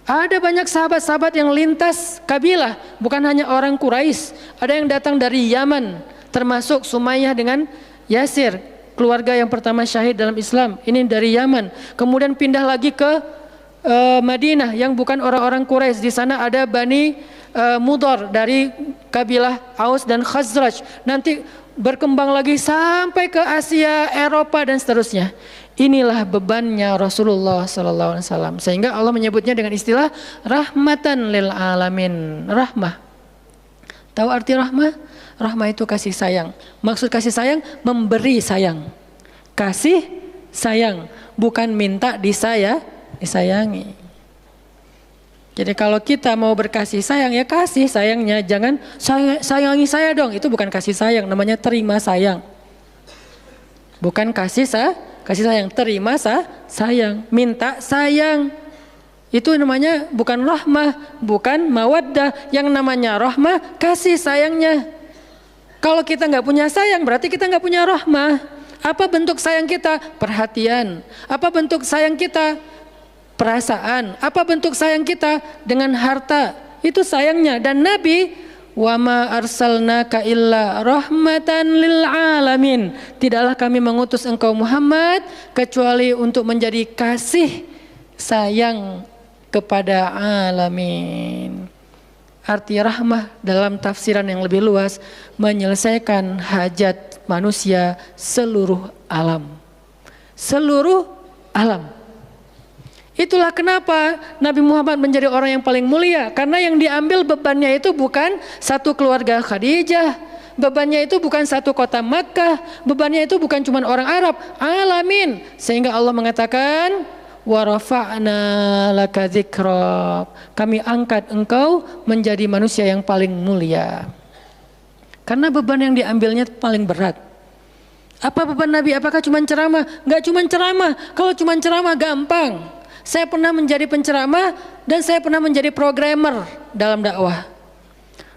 Ada banyak sahabat-sahabat yang lintas kabilah, bukan hanya orang Quraisy. Ada yang datang dari Yaman, termasuk Sumayyah dengan Yasir, keluarga yang pertama syahid dalam Islam. Ini dari Yaman. Kemudian pindah lagi ke Madinah yang bukan orang-orang Quraisy. Di sana ada Bani Mudhar dari kabilah Aus dan Khazraj. Nanti berkembang lagi sampai ke Asia, Eropa dan seterusnya. Inilah bebannya Rasulullah sallallahu alaihi wasallam. Sehingga Allah menyebutnya dengan istilah rahmatan lil alamin. Rahmah. Tahu arti rahmah? Rahmah itu kasih sayang. Maksud kasih sayang memberi sayang. Kasih sayang, bukan minta disayangi. Jadi kalau kita mau berkasih sayang, ya kasih sayangnya, jangan sayangi saya dong. Itu bukan kasih sayang, namanya terima sayang. Bukan kasih sayang, terima sayang, minta sayang. Itu namanya bukan rahmah, bukan mawaddah. Yang namanya rahmah, kasih sayangnya. Kalau kita nggak punya sayang, berarti kita nggak punya rahmah. Apa bentuk sayang kita? Perhatian. Apa bentuk sayang kita? Perasaan. Apa bentuk sayang kita? Dengan harta. Itu sayangnya. Dan Nabi, wa ma arsalnaka illa rahmatan lil alamin. Tidaklah kami mengutus engkau Muhammad kecuali untuk menjadi kasih sayang kepada alamin. Arti rahmah dalam tafsiran yang lebih luas, menyelesaikan hajat manusia seluruh alam. Seluruh alam. Itulah kenapa Nabi Muhammad menjadi orang yang paling mulia. Karena yang diambil bebannya itu bukan satu keluarga Khadijah. Bebannya itu bukan satu kota Makkah. Bebannya itu bukan cuma orang Arab. Alamin. Sehingga Allah mengatakan, wa rafa'na laka dzikra. Kami angkat engkau menjadi manusia yang paling mulia. Karena beban yang diambilnya paling berat. Apa beban Nabi? Apakah cuma ceramah? Enggak cuma ceramah. Kalau cuma ceramah gampang. Saya pernah menjadi penceramah dan saya pernah menjadi programmer dalam dakwah.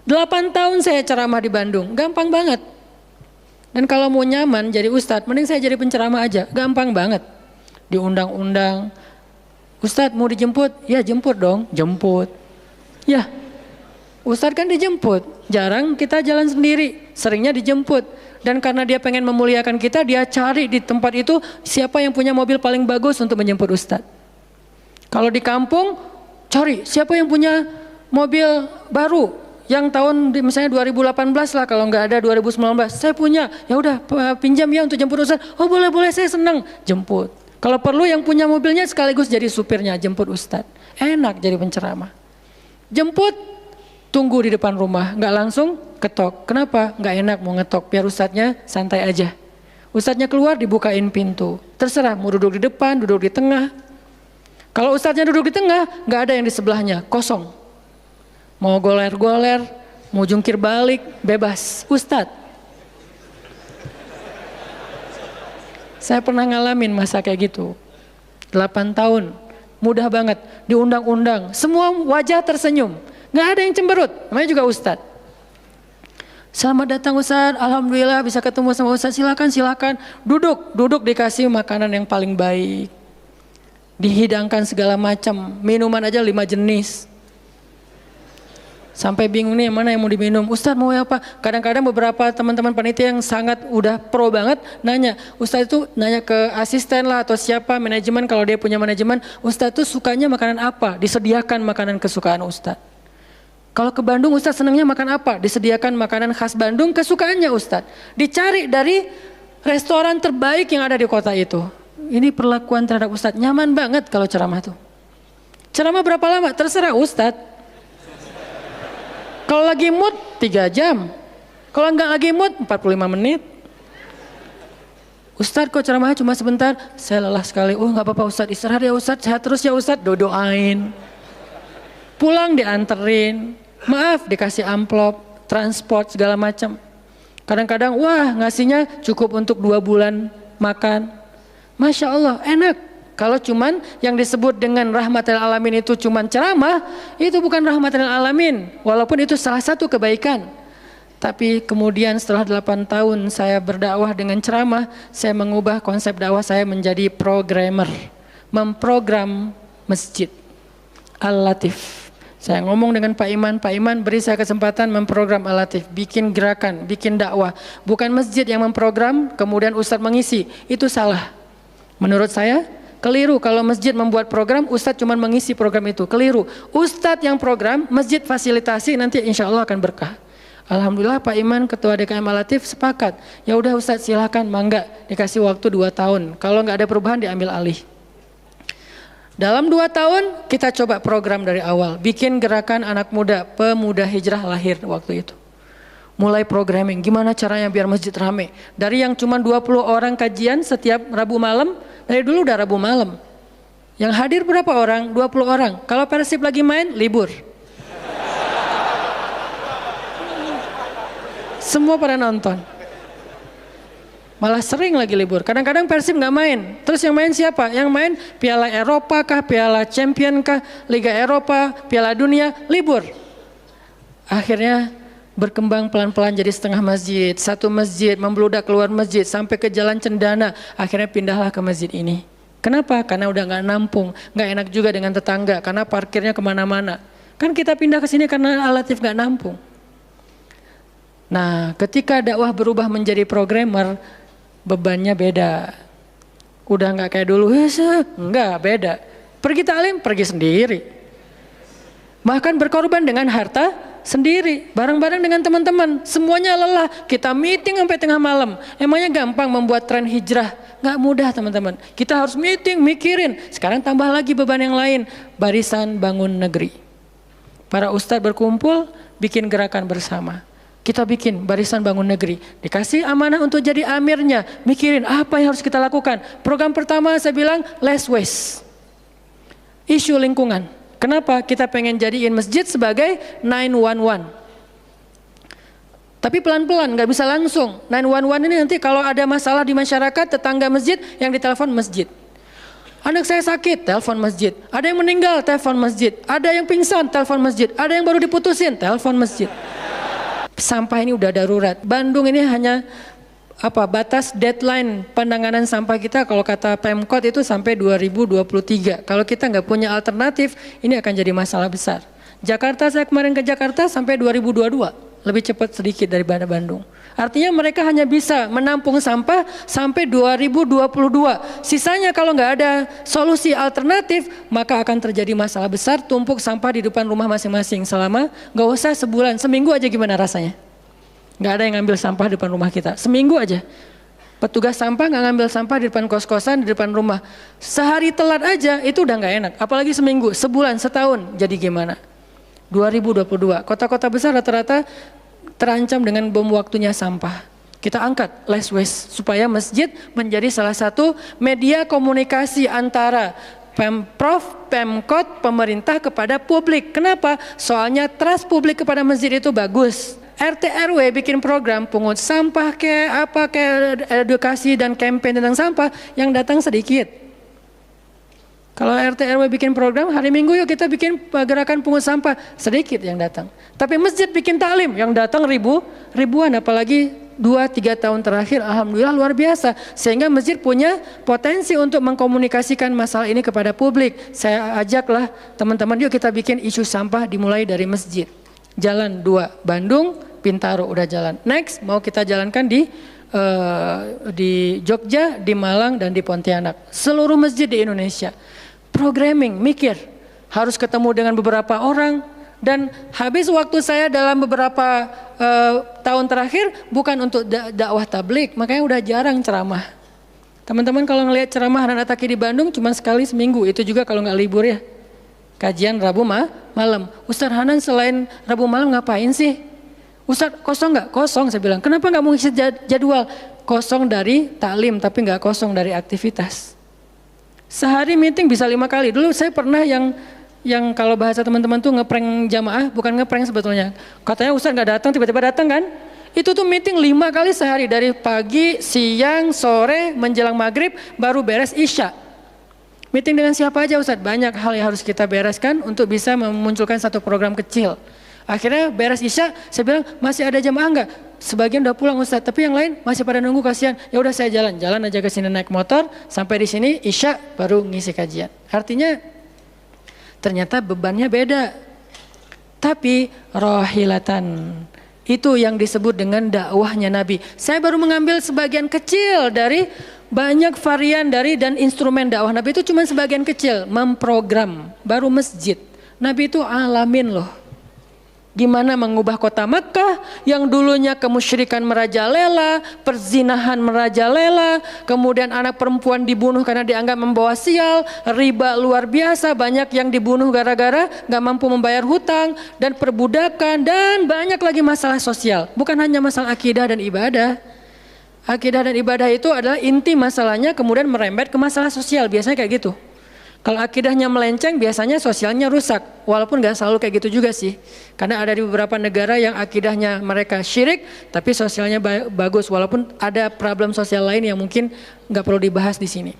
8 tahun saya ceramah di Bandung, gampang banget. Dan kalau mau nyaman jadi ustadz, mending saya jadi penceramah aja, gampang banget. Diundang-undang, ustadz mau dijemput? Ya jemput dong, jemput. Ya, ustadz kan dijemput, jarang kita jalan sendiri, seringnya dijemput. Dan karena dia pengen memuliakan kita, dia cari di tempat itu siapa yang punya mobil paling bagus untuk menjemput ustadz. Kalau di kampung, cari siapa yang punya mobil baru yang tahun misalnya 2018 lah, kalau nggak ada 2019. Saya punya, ya udah pinjam ya untuk jemput ustaz. Oh boleh, saya senang jemput. Kalau perlu yang punya mobilnya sekaligus jadi supirnya, jemput ustaz. Enak jadi penceramah. Jemput, tunggu di depan rumah, nggak langsung ketok. Kenapa? Nggak enak mau ngetok, biar ustaznya santai aja. Ustaznya keluar dibukain pintu. Terserah mau duduk di depan, duduk di tengah. Kalau ustadznya duduk di tengah, nggak ada yang di sebelahnya, kosong. Mau goler-goler, mau jungkir balik, bebas. Ustadz. Saya pernah ngalamin masa kayak gitu. 8 tahun, mudah banget, diundang-undang. Semua wajah tersenyum, nggak ada yang cemberut, namanya juga ustadz. Selamat datang ustadz, alhamdulillah bisa ketemu sama ustadz, silakan. Duduk dikasih makanan yang paling baik. Dihidangkan segala macam, minuman aja 5 jenis. Sampai bingung nih mana yang mau diminum. Ustadz mau apa? Kadang-kadang beberapa teman-teman panitia yang sangat udah pro banget nanya. Ustadz itu nanya ke asisten lah atau siapa manajemen, kalau dia punya manajemen. Ustadz itu sukanya makanan apa? Disediakan makanan kesukaan ustadz. Kalau ke Bandung ustadz senangnya makan apa? Disediakan makanan khas Bandung kesukaannya ustadz. Dicari dari restoran terbaik yang ada di kota itu. Ini perlakuan terhadap ustadz, nyaman banget kalau ceramah tuh. Ceramah berapa lama? Terserah ustadz. Kalau lagi mood 3 jam. Kalau enggak lagi mood 45 menit. Ustadz kok ceramahnya cuma sebentar? Saya lelah sekali. Oh enggak apa-apa ustadz, istirahat ya ustadz, sehat terus ya ustadz. Doain. Pulang dianterin. Maaf dikasih amplop, transport segala macam. Kadang-kadang wah ngasihnya cukup untuk 2 bulan makan. Masya Allah enak. Kalau cuman yang disebut dengan rahmatil alamin itu cuman ceramah, itu bukan rahmatil alamin. Walaupun itu salah satu kebaikan. Tapi kemudian setelah 8 tahun saya berdakwah dengan ceramah, saya mengubah konsep dakwah saya menjadi programmer. Memprogram masjid. Al-Latif. Saya ngomong dengan Pak Iman beri saya kesempatan memprogram Al-Latif. Bikin gerakan, bikin dakwah. Bukan masjid yang memprogram, kemudian ustadz mengisi. Itu salah. Menurut saya, Keliru kalau masjid membuat program, ustadz cuma mengisi program itu. Keliru. Ustadz yang program, masjid fasilitasi, nanti insya Allah akan berkah. Alhamdulillah Pak Iman Ketua DKM Al-Latif sepakat. Ya udah Ustadz silakan, mangga, dikasih waktu 2 tahun. Kalau nggak ada perubahan diambil alih. Dalam 2 tahun kita coba program dari awal, bikin gerakan anak muda, pemuda hijrah lahir waktu itu. Mulai programming, gimana caranya biar masjid rame. Dari yang cuma 20 orang kajian setiap Rabu malam, dari dulu udah Rabu malam. Yang hadir berapa orang? 20 orang. Kalau Persib lagi main, libur. Semua pada nonton. Malah sering lagi libur. Kadang-kadang Persib nggak main. Terus yang main siapa? Yang main Piala Eropa kah, Piala Champion kah, Liga Eropa, Piala Dunia, libur. Akhirnya berkembang pelan-pelan jadi setengah masjid. Satu masjid membludak keluar masjid sampai ke Jalan Cendana. Akhirnya pindahlah ke masjid ini. Kenapa? Karena udah nggak nampung. Nggak enak juga dengan tetangga karena parkirnya kemana-mana. Kan kita pindah ke sini karena Al-Latif nggak nampung. Nah, ketika dakwah berubah menjadi programmer, bebannya beda. Udah nggak kayak dulu, enggak, beda. Pergi taklim, pergi sendiri. Bahkan berkorban dengan harta sendiri, bareng-bareng dengan teman-teman. Semuanya lelah, kita meeting sampai tengah malam. Emangnya gampang membuat tren hijrah? Nggak mudah teman-teman. Kita harus meeting, mikirin. Sekarang tambah lagi beban yang lain, Barisan Bangun Negeri. Para ustadz berkumpul, bikin gerakan bersama. Kita bikin Barisan Bangun Negeri, dikasih amanah untuk jadi amirnya, mikirin apa yang harus kita lakukan. Program pertama saya bilang less waste, isu lingkungan. Kenapa? Kita pengen jadiin masjid sebagai 911. Tapi pelan-pelan, nggak bisa langsung. 911 ini nanti kalau ada masalah di masyarakat, tetangga masjid yang ditelepon masjid. Anak saya sakit, telepon masjid. Ada yang meninggal, telepon masjid. Ada yang pingsan, telepon masjid. Ada yang baru diputusin, telepon masjid. Sampah ini udah darurat. Bandung ini hanya batas deadline penanganan sampah kita kalau kata Pemkot itu sampai 2023. Kalau kita nggak punya alternatif, ini akan jadi masalah besar. Jakarta, saya kemarin ke Jakarta sampai 2022, lebih cepat sedikit daripada Bandung. Artinya mereka hanya bisa menampung sampah sampai 2022. Sisanya kalau nggak ada solusi alternatif, maka akan terjadi masalah besar, tumpuk sampah di depan rumah masing-masing selama nggak usah sebulan, seminggu aja gimana rasanya? Nggak ada yang ngambil sampah di depan rumah kita, seminggu aja. Petugas sampah nggak ngambil sampah di depan kos-kosan, di depan rumah. Sehari telat aja itu udah nggak enak, apalagi seminggu, sebulan, setahun, jadi gimana? 2022, kota-kota besar rata-rata terancam dengan bom waktunya sampah. Kita angkat less waste supaya masjid menjadi salah satu media komunikasi antara Pemprov, Pemkot, pemerintah kepada publik. Kenapa? Soalnya trust publik kepada masjid itu bagus. RT RW bikin program pungut sampah edukasi dan campaign tentang sampah, yang datang sedikit. Kalau RT RW bikin program, hari Minggu yuk kita bikin gerakan pungut sampah, sedikit yang datang. Tapi masjid bikin taklim, yang datang ribuan, apalagi 2-3 tahun terakhir, alhamdulillah luar biasa. Sehingga masjid punya potensi untuk mengkomunikasikan masalah ini kepada publik. Saya ajaklah teman-teman, yuk kita bikin isu sampah dimulai dari masjid. Jalan 2, Bandung, Bintaro udah jalan. Next mau kita jalankan di Jogja, di Malang, dan di Pontianak. Seluruh masjid di Indonesia. Programming, mikir, harus ketemu dengan beberapa orang, dan habis waktu saya dalam beberapa tahun terakhir bukan untuk dakwah tablik, makanya udah jarang ceramah. Teman-teman kalau ngelihat ceramah anak Taki di Bandung cuma sekali seminggu, itu juga kalau nggak libur ya. Kajian Rabu malam. Ustaz Hanan selain Rabu malam ngapain sih? Ustaz kosong nggak? Kosong, saya bilang. Kenapa nggak mau ngisi jadwal? Kosong dari taklim tapi nggak kosong dari aktivitas. Sehari meeting bisa 5 kali. Dulu saya pernah yang kalau bahasa teman-teman tuh ngeprank jamaah, bukan ngeprank sebetulnya. Katanya Ustaz nggak datang, tiba-tiba datang kan? Itu tuh meeting 5 kali sehari, dari pagi, siang, sore, menjelang maghrib, baru beres isya. Meeting dengan siapa aja Ustaz? Banyak hal yang harus kita bereskan untuk bisa memunculkan satu program kecil. Akhirnya beres isya, saya bilang masih ada jamaah enggak? Sebagian udah pulang Ustaz, tapi yang lain masih pada nunggu, kasihan. Ya udah saya jalan aja ke sini naik motor, sampai di sini isya baru ngisi kajian. Artinya ternyata bebannya beda. Tapi rohilatan, itu yang disebut dengan dakwahnya Nabi. Saya baru mengambil sebagian kecil dari banyak varian dari dan instrumen dakwah Nabi itu cuma sebagian kecil, memprogram, baru masjid. Nabi itu alamin loh. Gimana mengubah kota Makkah yang dulunya kemusyrikan merajalela, perzinahan merajalela, kemudian anak perempuan dibunuh karena dianggap membawa sial, riba luar biasa, banyak yang dibunuh gara-gara gak mampu membayar hutang, dan perbudakan, dan banyak lagi masalah sosial. Bukan hanya masalah akidah dan ibadah. Akidah dan ibadah itu adalah inti masalahnya, kemudian merembet ke masalah sosial, biasanya kayak gitu. Kalau akidahnya melenceng, biasanya sosialnya rusak. Walaupun gak selalu kayak gitu juga sih. Karena ada di beberapa negara yang akidahnya mereka syirik, tapi sosialnya bagus. Walaupun ada problem sosial lain yang mungkin gak perlu dibahas di sini.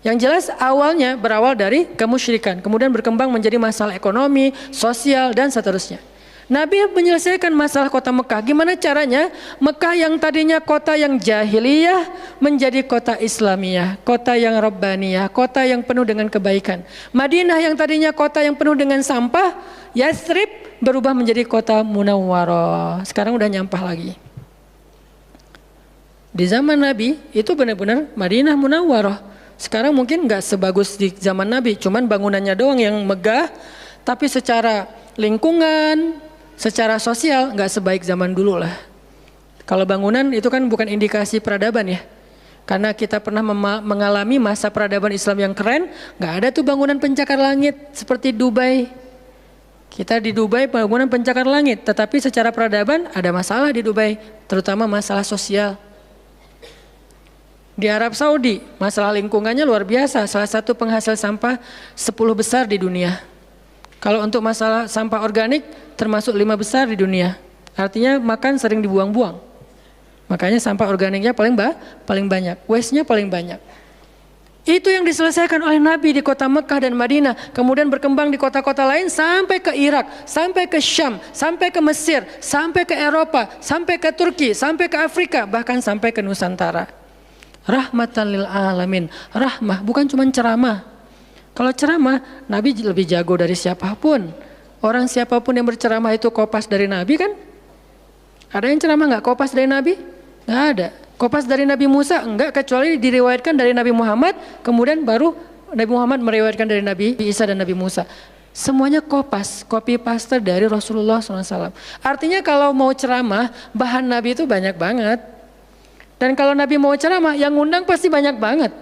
Yang jelas awalnya berawal dari kemusyrikan. Kemudian berkembang menjadi masalah ekonomi, sosial, dan seterusnya. Nabi menyelesaikan masalah kota Mekah. Gimana caranya? Mekah yang tadinya kota yang jahiliyah menjadi kota Islamiyah, kota yang Rabbaniyah, kota yang penuh dengan kebaikan. Madinah yang tadinya kota yang penuh dengan sampah, Yathrib berubah menjadi kota Munawwarah. Sekarang udah nyampah lagi. Di zaman Nabi itu benar-benar Madinah Munawwarah. Sekarang mungkin nggak sebagus di zaman Nabi, cuman bangunannya doang yang megah, tapi secara lingkungan, secara sosial nggak sebaik zaman dulu lah. Kalau bangunan itu kan bukan indikasi peradaban ya. Karena kita pernah mengalami masa peradaban Islam yang keren, nggak ada tuh bangunan pencakar langit seperti Dubai. Kita di Dubai bangunan pencakar langit, tetapi secara peradaban ada masalah di Dubai, terutama masalah sosial. Di Arab Saudi masalah lingkungannya luar biasa, salah satu penghasil sampah 10 besar di dunia. Kalau untuk masalah sampah organik termasuk 5 besar di dunia. Artinya makan sering dibuang-buang. Makanya sampah organiknya paling banyak, waste-nya paling banyak. Itu yang diselesaikan oleh Nabi di kota Mekah dan Madinah, kemudian berkembang di kota-kota lain sampai ke Irak, sampai ke Syam, sampai ke Mesir, sampai ke Eropa, sampai ke Turki, sampai ke Afrika, bahkan sampai ke Nusantara. Rahmatan lil alamin. Rahmah bukan cuma ceramah. Kalau ceramah, Nabi lebih jago dari siapapun. Orang siapapun yang berceramah itu kopas dari Nabi kan? Ada yang ceramah nggak kopas dari Nabi? Nggak ada. Kopas dari Nabi Musa enggak, kecuali diriwayatkan dari Nabi Muhammad, kemudian baru Nabi Muhammad meriwayatkan dari Nabi Isa dan Nabi Musa. Semuanya kopas, copy paste dari Rasulullah SAW. Artinya kalau mau ceramah, bahan Nabi itu banyak banget. Dan kalau Nabi mau ceramah, yang ngundang pasti banyak banget.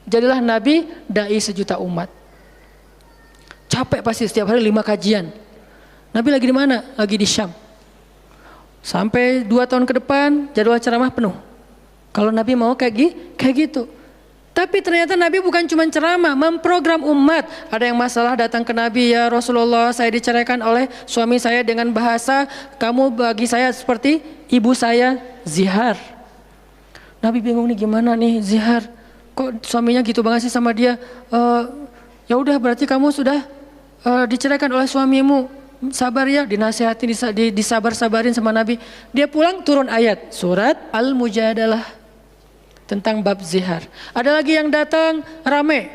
Jadilah Nabi dai sejuta umat. Capek pasti setiap hari 5 kajian. Nabi lagi di mana? Lagi di Syam. Sampai 2 tahun ke depan jadwal ceramah penuh. Kalau Nabi mau kayak gitu. Tapi ternyata Nabi bukan cuma ceramah, memprogram umat. Ada yang masalah datang ke Nabi, ya Rasulullah, saya diceraikan oleh suami saya dengan bahasa kamu bagi saya seperti ibu saya, zihar. Nabi bingung nih, gimana nih zihar? Kok suaminya gitu banget sih sama dia? Ya udah, berarti kamu sudah diceraikan oleh suamimu. Sabar ya, dinasihati, disabar-sabarin sama Nabi. Dia pulang turun ayat surat Al-Mujadalah tentang bab zihar. Ada lagi yang datang rame,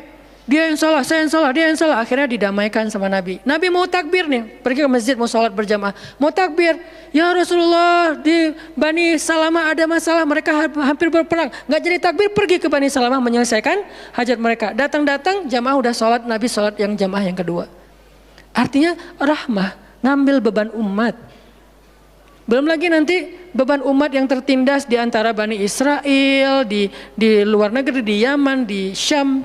dia yang salah, saya yang salah, dia yang salah. Akhirnya didamaikan sama Nabi. Nabi mau takbir nih, pergi ke masjid mau sholat berjamaah, mau takbir. Ya Rasulullah, di Bani Salamah ada masalah, mereka hampir berperang, nggak jadi takbir, pergi ke Bani Salamah menyelesaikan hajat mereka. Datang-datang jamaah udah sholat, Nabi sholat yang jamaah yang kedua. Artinya rahmah, ngambil beban umat. Belum lagi nanti beban umat yang tertindas di antara Bani Israel, di luar negeri, di Yaman, di Syam.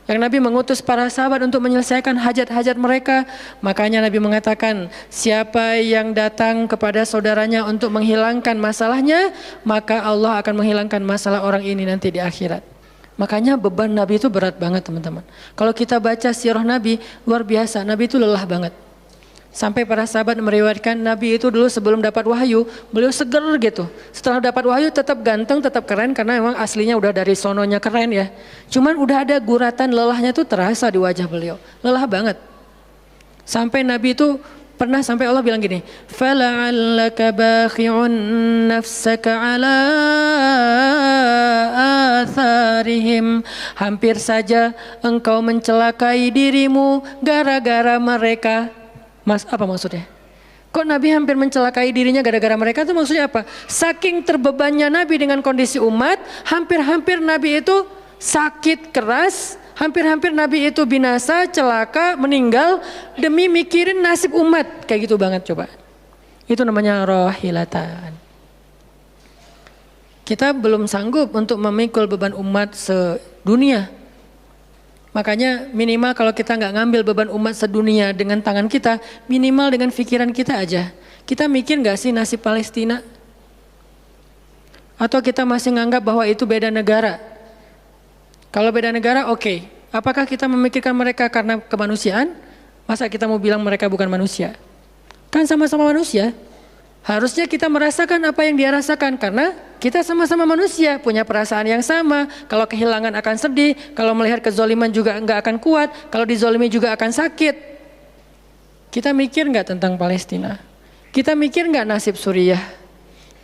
Yang Nabi mengutus para sahabat untuk menyelesaikan hajat-hajat mereka. Makanya Nabi mengatakan, siapa yang datang kepada saudaranya untuk menghilangkan masalahnya, maka Allah akan menghilangkan masalah orang ini nanti di akhirat. Makanya beban Nabi itu berat banget teman-teman. Kalau kita baca sirah Nabi, luar biasa. Nabi itu lelah banget. Sampai para sahabat meriwayatkan Nabi itu dulu sebelum dapat wahyu, beliau seger gitu. Setelah dapat wahyu tetap ganteng, tetap keren, karena memang aslinya udah dari sononya keren ya. Cuman udah ada guratan lelahnya tuh terasa di wajah beliau. Lelah banget. Sampai Nabi itu pernah sampai Allah bilang gini, فَلَعَلَّكَ بَاخِعٌ نَفْسَكَ عَلَىٰ آثَارِهِمْ. Hampir saja engkau mencelakai dirimu gara-gara mereka. Apa maksudnya? Kok Nabi hampir mencelakai dirinya gara-gara mereka, itu maksudnya apa? Saking terbebannya Nabi dengan kondisi umat, hampir-hampir Nabi itu sakit keras, hampir-hampir Nabi itu binasa, celaka, meninggal demi mikirin nasib umat. Kayak gitu banget coba. Itu namanya rohilatan. Kita belum sanggup untuk memikul beban umat sedunia. Makanya minimal kalau kita nggak ngambil beban umat sedunia dengan tangan kita, minimal dengan pikiran kita aja. Kita mikir nggak sih nasib Palestina? Atau kita masih nganggap bahwa itu beda negara? Kalau beda negara oke. Apakah kita memikirkan mereka karena kemanusiaan? Masa kita mau bilang mereka bukan manusia? Kan sama-sama manusia. Harusnya kita merasakan apa yang dia rasakan karena kita sama-sama manusia, punya perasaan yang sama. Kalau kehilangan akan sedih, kalau melihat kezoliman juga enggak akan kuat, kalau dizolimi juga akan sakit. Kita mikir enggak tentang Palestina? Kita mikir enggak nasib Suriah?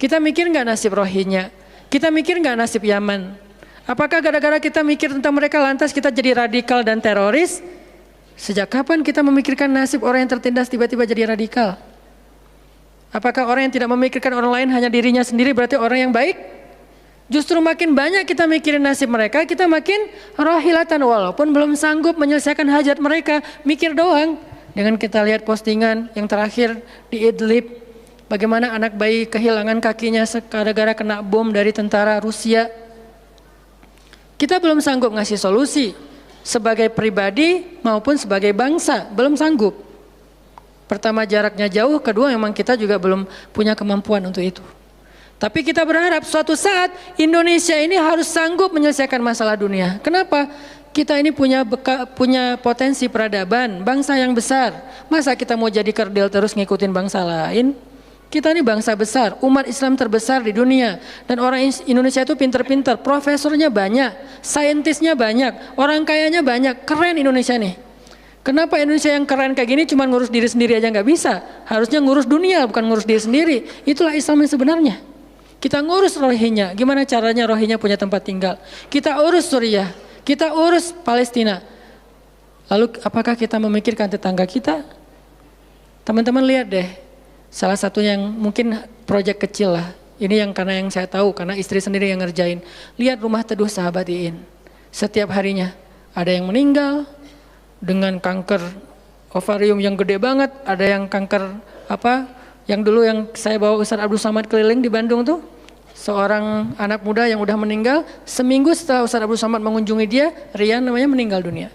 Kita mikir enggak nasib Rohingya? Kita mikir enggak nasib Yaman? Apakah gara-gara kita mikir tentang mereka lantas kita jadi radikal dan teroris? Sejak kapan kita memikirkan nasib orang yang tertindas tiba-tiba jadi radikal? Apakah orang yang tidak memikirkan orang lain hanya dirinya sendiri berarti orang yang baik? Justru makin banyak kita mikirin nasib mereka, kita makin rohilatan walaupun belum sanggup menyelesaikan hajat mereka, mikir doang. Dengan kita lihat postingan yang terakhir di Idlib, bagaimana anak bayi kehilangan kakinya gara-gara kena bom dari tentara Rusia. Kita belum sanggup ngasih solusi sebagai pribadi maupun sebagai bangsa, belum sanggup. Pertama jaraknya jauh, kedua memang kita juga belum punya kemampuan untuk itu. Tapi kita berharap suatu saat Indonesia ini harus sanggup menyelesaikan masalah dunia. Kenapa? Kita ini punya potensi peradaban, bangsa yang besar. Masa kita mau jadi kerdil terus ngikutin bangsa lain? Kita ini bangsa besar, umat Islam terbesar di dunia. Dan orang Indonesia itu pinter-pinter, profesornya banyak, saintisnya banyak, orang kayanya banyak, keren Indonesia nih. Kenapa Indonesia yang keren kayak gini cuma ngurus diri sendiri aja nggak bisa? Harusnya ngurus dunia bukan ngurus diri sendiri. Itulah Islam yang sebenarnya. Kita ngurus Rohingya, gimana caranya Rohingya punya tempat tinggal? Kita urus Suriah, kita urus Palestina. Lalu apakah kita memikirkan tetangga kita? Teman-teman lihat deh, salah satu yang mungkin proyek kecil lah. Ini yang karena yang saya tahu, karena istri sendiri yang ngerjain. Lihat rumah teduh sahabat Iin. Setiap harinya ada yang meninggal dengan kanker ovarium yang gede banget, ada yang kanker apa, yang dulu yang saya bawa Ustaz Abdul Somad keliling di Bandung tuh, seorang anak muda yang udah meninggal, seminggu setelah Ustaz Abdul Somad mengunjungi dia, Rian namanya, meninggal dunia.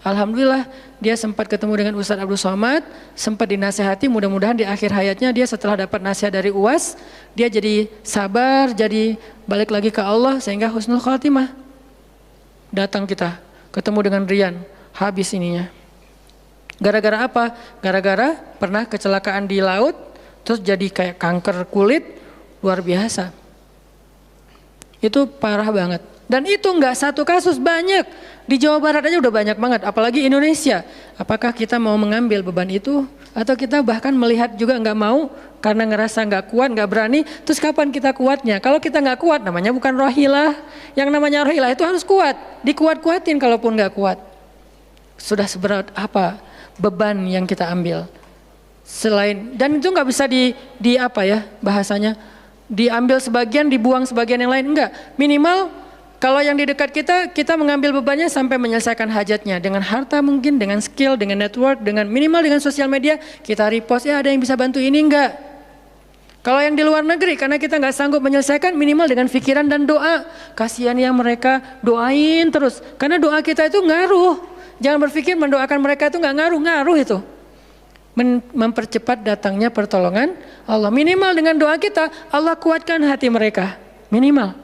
Alhamdulillah dia sempat ketemu dengan Ustaz Abdul Somad, sempat dinasehati, mudah-mudahan di akhir hayatnya dia setelah dapat nasihat dari UAS, dia jadi sabar, jadi balik lagi ke Allah sehingga husnul khatimah. Datang kita, ketemu dengan Rian, habis ininya. Gara-gara apa? Gara-gara pernah kecelakaan di laut, terus jadi kayak kanker kulit, luar biasa. Itu parah banget. Dan itu nggak satu kasus, banyak. Di Jawa Barat aja udah banyak banget, apalagi Indonesia. Apakah kita mau mengambil beban itu? Atau kita bahkan melihat juga nggak mau, karena ngerasa nggak kuat, nggak berani. Terus kapan kita kuatnya? Kalau kita nggak kuat, namanya bukan rohilah. Yang namanya rohilah itu harus kuat. Dikuat-kuatin kalaupun nggak kuat. Sudah seberat apa beban yang kita ambil selain, dan itu nggak bisa di apa ya bahasanya, diambil sebagian dibuang sebagian yang lain, enggak. Minimal kalau yang di dekat kita mengambil bebannya sampai menyelesaikan hajatnya dengan harta, mungkin dengan skill, dengan network, dengan minimal dengan sosial media kita repost, ya ada yang bisa bantu ini enggak. Kalau yang di luar negeri karena kita nggak sanggup menyelesaikan, minimal dengan pikiran dan doa. Kasihan ya mereka, doain terus karena doa kita itu ngaruh. Jangan berpikir mendoakan mereka itu nggak ngaruh itu. Mempercepat datangnya pertolongan Allah. Minimal dengan doa kita, Allah kuatkan hati mereka. Minimal.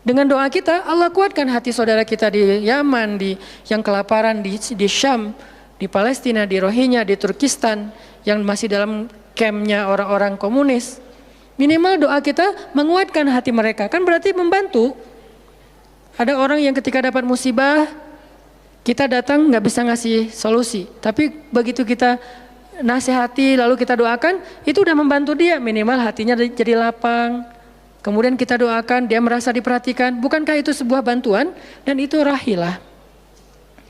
Dengan doa kita, Allah kuatkan hati saudara kita di Yaman, di yang kelaparan di Syam, di Palestina, di Rohingya, di Turkistan, yang masih dalam campnya orang-orang komunis. Minimal doa kita menguatkan hati mereka. Kan berarti membantu. Ada orang yang ketika dapat musibah, kita datang nggak bisa ngasih solusi, tapi begitu kita nasihati lalu kita doakan, itu udah membantu dia, minimal hatinya jadi lapang. Kemudian kita doakan, dia merasa diperhatikan. Bukankah itu sebuah bantuan? Dan itu rahilah.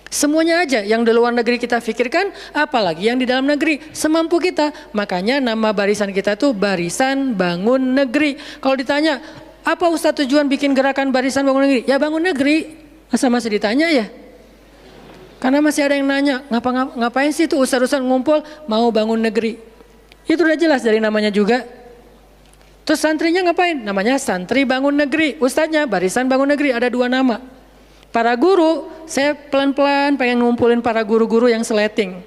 Semuanya aja yang di luar negeri kita pikirkan, apalagi yang di dalam negeri, semampu kita. Makanya nama barisan kita tuh Barisan Bangun Negeri. Kalau ditanya, apa Ustadz tujuan bikin gerakan Barisan Bangun Negeri? Ya bangun negeri. Masa masih ditanya ya? Karena masih ada yang nanya, ngapain sih tuh ustadz-ustadz ngumpul mau bangun negeri? Itu udah jelas dari namanya juga. Terus santrinya ngapain? Namanya Santri Bangun Negeri. Ustadznya Barisan Bangun Negeri, ada 2 nama. Para guru, saya pelan-pelan pengen ngumpulin para guru-guru yang seleting.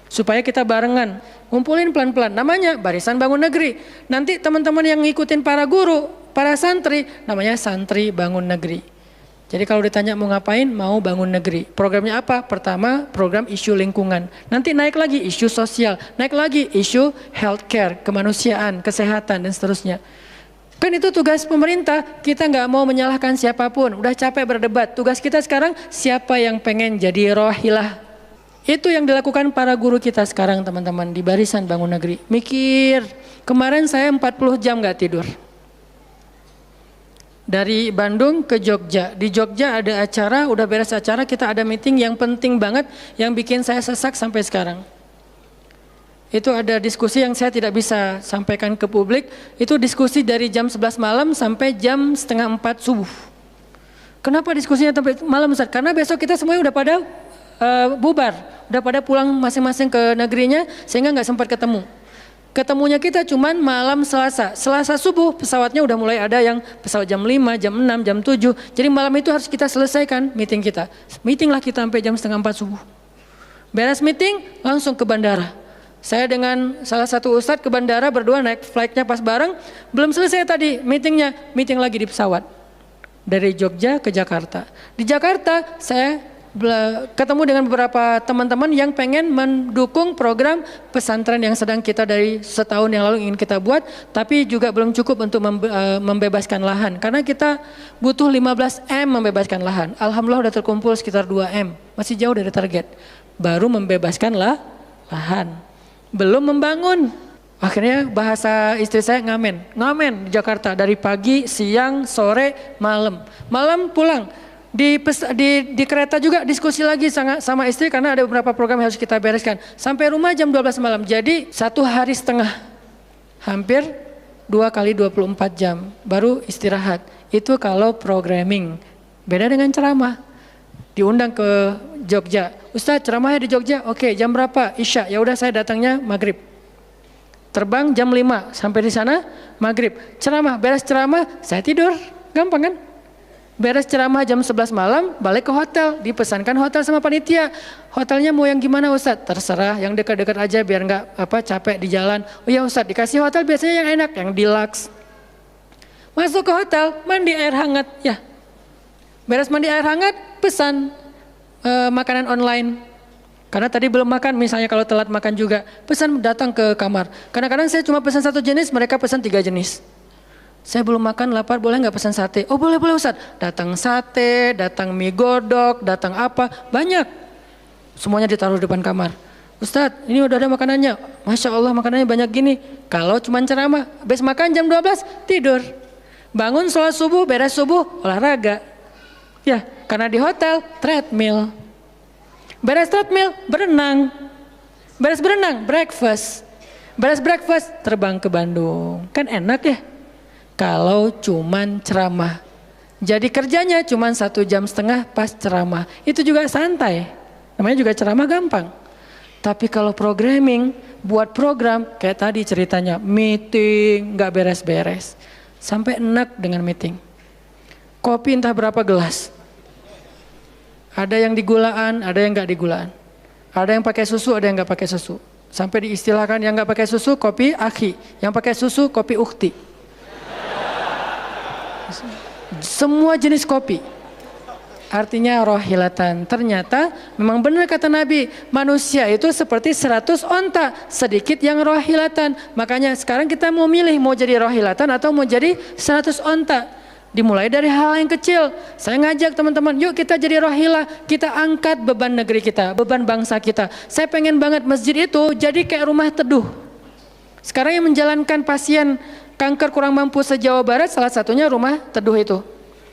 Supaya kita barengan, ngumpulin pelan-pelan. Namanya Barisan Bangun Negeri. Nanti teman-teman yang ngikutin para guru, para santri, namanya Santri Bangun Negeri. Jadi kalau ditanya mau ngapain, mau bangun negeri. Programnya apa? Pertama, program isu lingkungan. Nanti naik lagi isu sosial, naik lagi isu healthcare, kemanusiaan, kesehatan, dan seterusnya. Kan itu tugas pemerintah, kita nggak mau menyalahkan siapapun. Udah capek berdebat, tugas kita sekarang siapa yang pengen jadi rohilah. Itu yang dilakukan para guru kita sekarang teman-teman di Barisan Bangun Negeri. Mikir, kemarin saya 40 jam nggak tidur. Dari Bandung ke Jogja. Di Jogja ada acara, udah beres acara, kita ada meeting yang penting banget yang bikin saya sesak sampai sekarang. Itu ada diskusi yang saya tidak bisa sampaikan ke publik. Itu diskusi dari jam 11 malam sampai jam setengah 4 subuh. Kenapa diskusinya sampai malam Ustaz? Karena besok kita semuanya udah pada bubar. Udah pada pulang masing-masing ke negerinya sehingga nggak sempat ketemu. Ketemunya kita cuman malam Selasa. Selasa subuh pesawatnya udah mulai ada yang pesawat jam 5, jam 6, jam 7. Jadi malam itu harus kita selesaikan meeting kita. Meeting lah kita sampai jam setengah 4 subuh. Beres meeting langsung ke bandara. Saya dengan salah satu ustadz ke bandara berdua naik flightnya pas bareng. Belum selesai tadi meetingnya, meeting lagi di pesawat. Dari Jogja ke Jakarta. Di Jakarta saya ketemu dengan beberapa teman-teman yang pengen mendukung program pesantren yang sedang kita dari setahun yang lalu ingin kita buat, tapi juga belum cukup untuk membebaskan lahan karena kita butuh 15 M membebaskan lahan. Alhamdulillah udah terkumpul sekitar 2 M, masih jauh dari target. Baru membebaskan lahan, belum membangun. Akhirnya bahasa istri saya ngamen di Jakarta dari pagi, siang, sore, malam pulang. Di kereta juga diskusi lagi sama istri karena ada beberapa program yang harus kita bereskan. Sampai rumah jam 12 malam. Jadi 1 hari setengah. Hampir 2 kali 24 jam. Baru istirahat. Itu kalau programming. Beda dengan ceramah. Diundang ke Jogja. Ustaz ceramahnya di Jogja. Oke, jam berapa? Isya. Ya udah saya datangnya maghrib. Terbang jam 5. Sampai di sana maghrib. Ceramah. Beres ceramah saya tidur. Gampang kan? Beres ceramah jam 11 malam, balik ke hotel, dipesankan hotel sama panitia. Hotelnya mau yang gimana Ustadz? Terserah, yang dekat-dekat aja biar nggak capek di jalan. Oh ya Ustadz, dikasih hotel biasanya yang enak, yang deluxe. Masuk ke hotel, mandi air hangat, ya. Beres mandi air hangat, pesan makanan online. Karena tadi belum makan, misalnya kalau telat makan juga, pesan datang ke kamar. Kadang-kadang saya cuma pesan 1 jenis, mereka pesan 3 jenis. Saya belum makan, lapar, boleh nggak pesan sate? Oh boleh Ustaz. Datang sate, datang mie godok, datang apa, banyak. Semuanya ditaruh di depan kamar. Ustaz, ini udah ada makanannya. Masya Allah makanannya banyak gini. Kalau cuma ceramah, habis makan jam 12, tidur. Bangun sholat subuh, beres subuh, olahraga. Ya, karena di hotel, treadmill. Beres treadmill, berenang. Beres berenang, breakfast. Beres breakfast, terbang ke Bandung. Kan enak ya? Kalau cuman ceramah. Jadi kerjanya cuman 1,5 jam pas ceramah. Itu juga santai. Namanya juga ceramah gampang. Tapi kalau programming, buat program kayak tadi ceritanya, meeting gak beres-beres. Sampai enak dengan meeting. Kopi entah berapa gelas. Ada yang digulaan, ada yang gak digulaan. Ada yang pakai susu, ada yang gak pakai susu. Sampai diistilahkan yang gak pakai susu kopi akhi, yang pakai susu kopi ukti. Semua jenis kopi. Artinya rohilatan. Ternyata memang benar kata Nabi, manusia itu seperti 100 onta, sedikit yang rohilatan. Makanya sekarang kita mau milih mau jadi rohilatan atau mau jadi 100 onta. Dimulai dari hal yang kecil. Saya ngajak teman-teman, yuk kita jadi rohilah, kita angkat beban negeri kita, beban bangsa kita. Saya pengen banget masjid itu jadi kayak rumah teduh. Sekarang yang menjalankan pasien kanker kurang mampu se-Jawa Barat, salah satunya rumah teduh itu.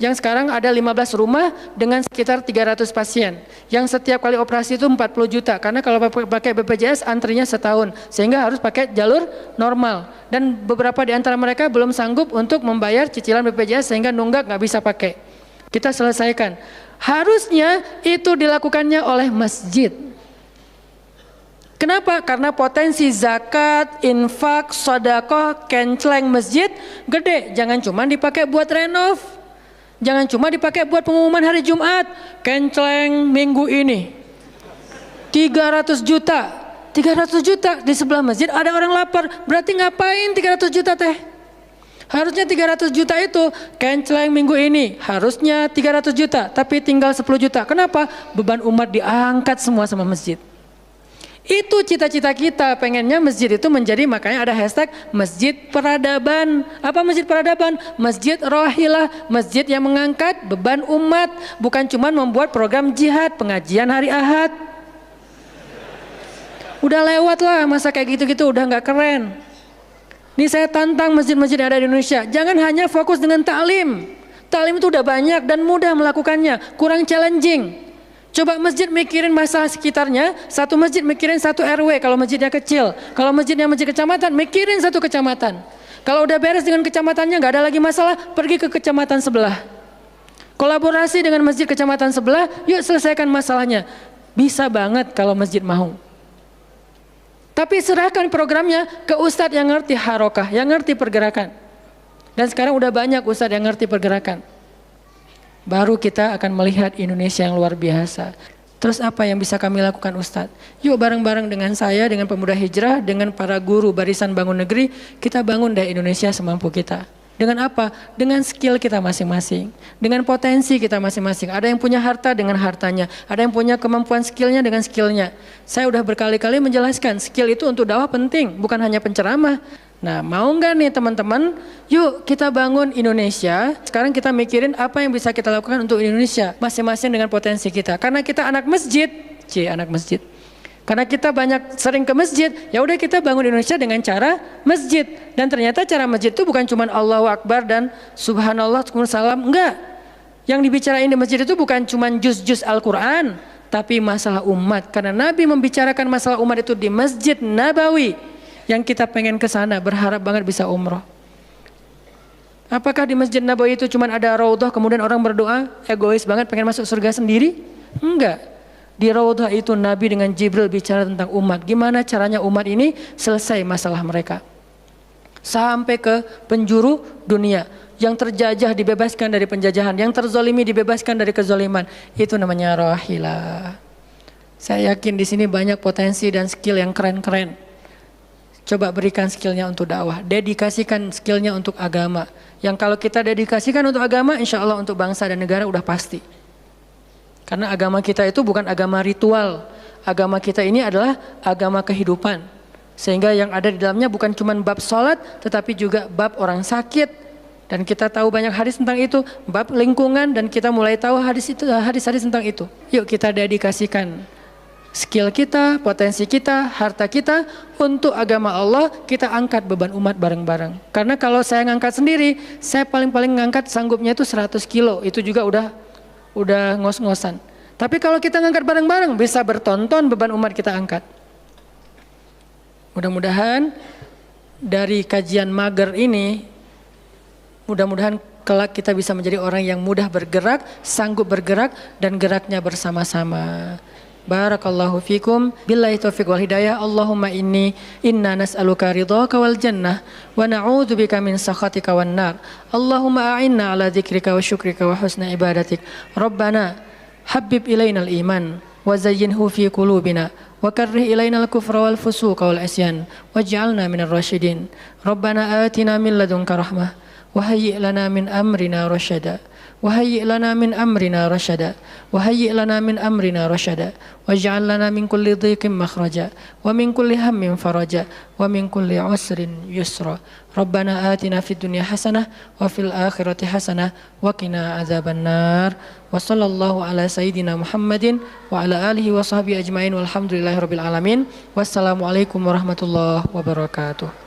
Yang sekarang ada 15 rumah dengan sekitar 300 pasien. Yang setiap kali operasi itu 40 juta. Karena kalau pakai BPJS antrinya setahun. Sehingga harus pakai jalur normal. Dan beberapa di antara mereka belum sanggup untuk membayar cicilan BPJS sehingga nunggak nggak bisa pakai. Kita selesaikan. Harusnya itu dilakukannya oleh masjid. Kenapa? Karena potensi zakat, infak, sedekah, kenceleng masjid gede. Jangan cuma dipakai buat renov. Jangan cuma dipakai buat pengumuman hari Jumat. Kenceleng minggu ini 300 juta. 300 juta di sebelah masjid ada orang lapar. Berarti ngapain 300 juta teh? Harusnya 300 juta itu kenceleng minggu ini. Harusnya 300 juta. Tapi tinggal 10 juta. Kenapa? Beban umat diangkat semua sama masjid. Itu cita-cita kita, pengennya masjid itu menjadi, makanya ada hashtag masjid peradaban. Apa masjid peradaban? Masjid rohilah, masjid yang mengangkat beban umat, bukan cuma membuat program jihad, pengajian hari Ahad. Udah lewat lah masa kayak gitu-gitu, udah nggak keren. Nih saya tantang masjid-masjid yang ada di Indonesia, jangan hanya fokus dengan taklim. Taklim itu udah banyak dan mudah melakukannya, kurang challenging. Coba masjid mikirin masalah sekitarnya, satu masjid mikirin satu RW kalau masjidnya kecil. Kalau masjidnya masjid kecamatan, mikirin satu kecamatan. Kalau udah beres dengan kecamatannya, nggak ada lagi masalah, pergi ke kecamatan sebelah. Kolaborasi dengan masjid kecamatan sebelah, yuk selesaikan masalahnya. Bisa banget kalau masjid mau. Tapi serahkan programnya ke ustadz yang ngerti harokah, yang ngerti pergerakan. Dan sekarang udah banyak ustadz yang ngerti pergerakan. Baru kita akan melihat Indonesia yang luar biasa. Terus apa yang bisa kami lakukan Ustadz? Yuk bareng-bareng dengan saya, dengan pemuda hijrah, dengan para guru barisan bangun negeri, kita bangun deh Indonesia semampu kita. Dengan apa? Dengan skill kita masing-masing. Dengan potensi kita masing-masing. Ada yang punya harta dengan hartanya. Ada yang punya kemampuan skillnya dengan skillnya. Saya udah berkali-kali menjelaskan, skill itu untuk dakwah penting, bukan hanya penceramah. Nah, mau nggak nih teman-teman? Yuk kita bangun Indonesia. Sekarang kita mikirin apa yang bisa kita lakukan untuk Indonesia, masing-masing dengan potensi kita. Karena kita anak masjid, anak masjid. Karena kita banyak sering ke masjid, ya udah kita bangun Indonesia dengan cara masjid. Dan ternyata cara masjid itu bukan cuma Allahu Akbar dan Subhanallah, salam, enggak. Yang dibicarain di masjid itu bukan cuma juz-juz Al-Quran, tapi masalah umat. Karena Nabi membicarakan masalah umat itu di Masjid Nabawi. Yang kita pengen ke sana, berharap banget bisa umroh. Apakah di Masjid Nabawi itu cuma ada raudhah kemudian orang berdoa, egois banget pengen masuk surga sendiri? Enggak. Di raudhah itu Nabi dengan Jibril bicara tentang umat. Gimana caranya umat ini selesai masalah mereka. Sampai ke penjuru dunia. Yang terjajah dibebaskan dari penjajahan, yang terzolimi dibebaskan dari kezoliman. Itu namanya rohilah. Saya yakin di sini banyak potensi dan skill yang keren-keren. Coba berikan skillnya untuk dakwah, dedikasikan skillnya untuk agama. Yang kalau kita dedikasikan untuk agama, insya Allah untuk bangsa dan negara udah pasti. Karena agama kita itu bukan agama ritual. Agama kita ini adalah agama kehidupan. Sehingga yang ada di dalamnya bukan cuma bab sholat, tetapi juga bab orang sakit. Dan kita tahu banyak hadis tentang itu, bab lingkungan, dan kita mulai tahu hadis-hadis tentang itu. Yuk kita dedikasikan skill kita, potensi kita, harta kita untuk agama Allah, kita angkat beban umat bareng-bareng. Karena kalau saya ngangkat sendiri, saya paling-paling ngangkat sanggupnya itu 100 kilo, itu juga udah ngos-ngosan. Tapi kalau kita ngangkat bareng-bareng, bisa bertonton beban umat kita angkat. Mudah-mudahan dari kajian mager ini, mudah-mudahan kelak kita bisa menjadi orang yang mudah bergerak, sanggup bergerak, dan geraknya bersama-sama. Barakallahu fikum, billahi taufiq wal hidayah. Allahumma inna nas'aluka ridhaka wal jannah wa na'udzubika min sakhatika wan nar. Allahumma a'inna ala dzikrika wa syukrika wa husna ibadatik. Rabbana habbib ilainal iman wa zayyinhu fi qulubina wa karrih ilainal kufra wal fusuqa wal isyan waj'alna minar rasyidin. Rabbana atina min ladunka rahmah wa hayyi' lana min amrina rasyada. وهيئ لنا من أمرنا رشدا وهيئ لنا من أمرنا رشدا واجعل لنا من كل ضيق مخرجا ومن كل هم فرجا ومن كل عسر يسرا ربنا آتنا في الدنيا حسنة وفي الآخرة حسنة وقنا عذاب النار وصلى الله على سيدنا محمد وعلى آله وصحبه أجمعين والحمد لله رب العالمين والسلام عليكم ورحمة الله وبركاته.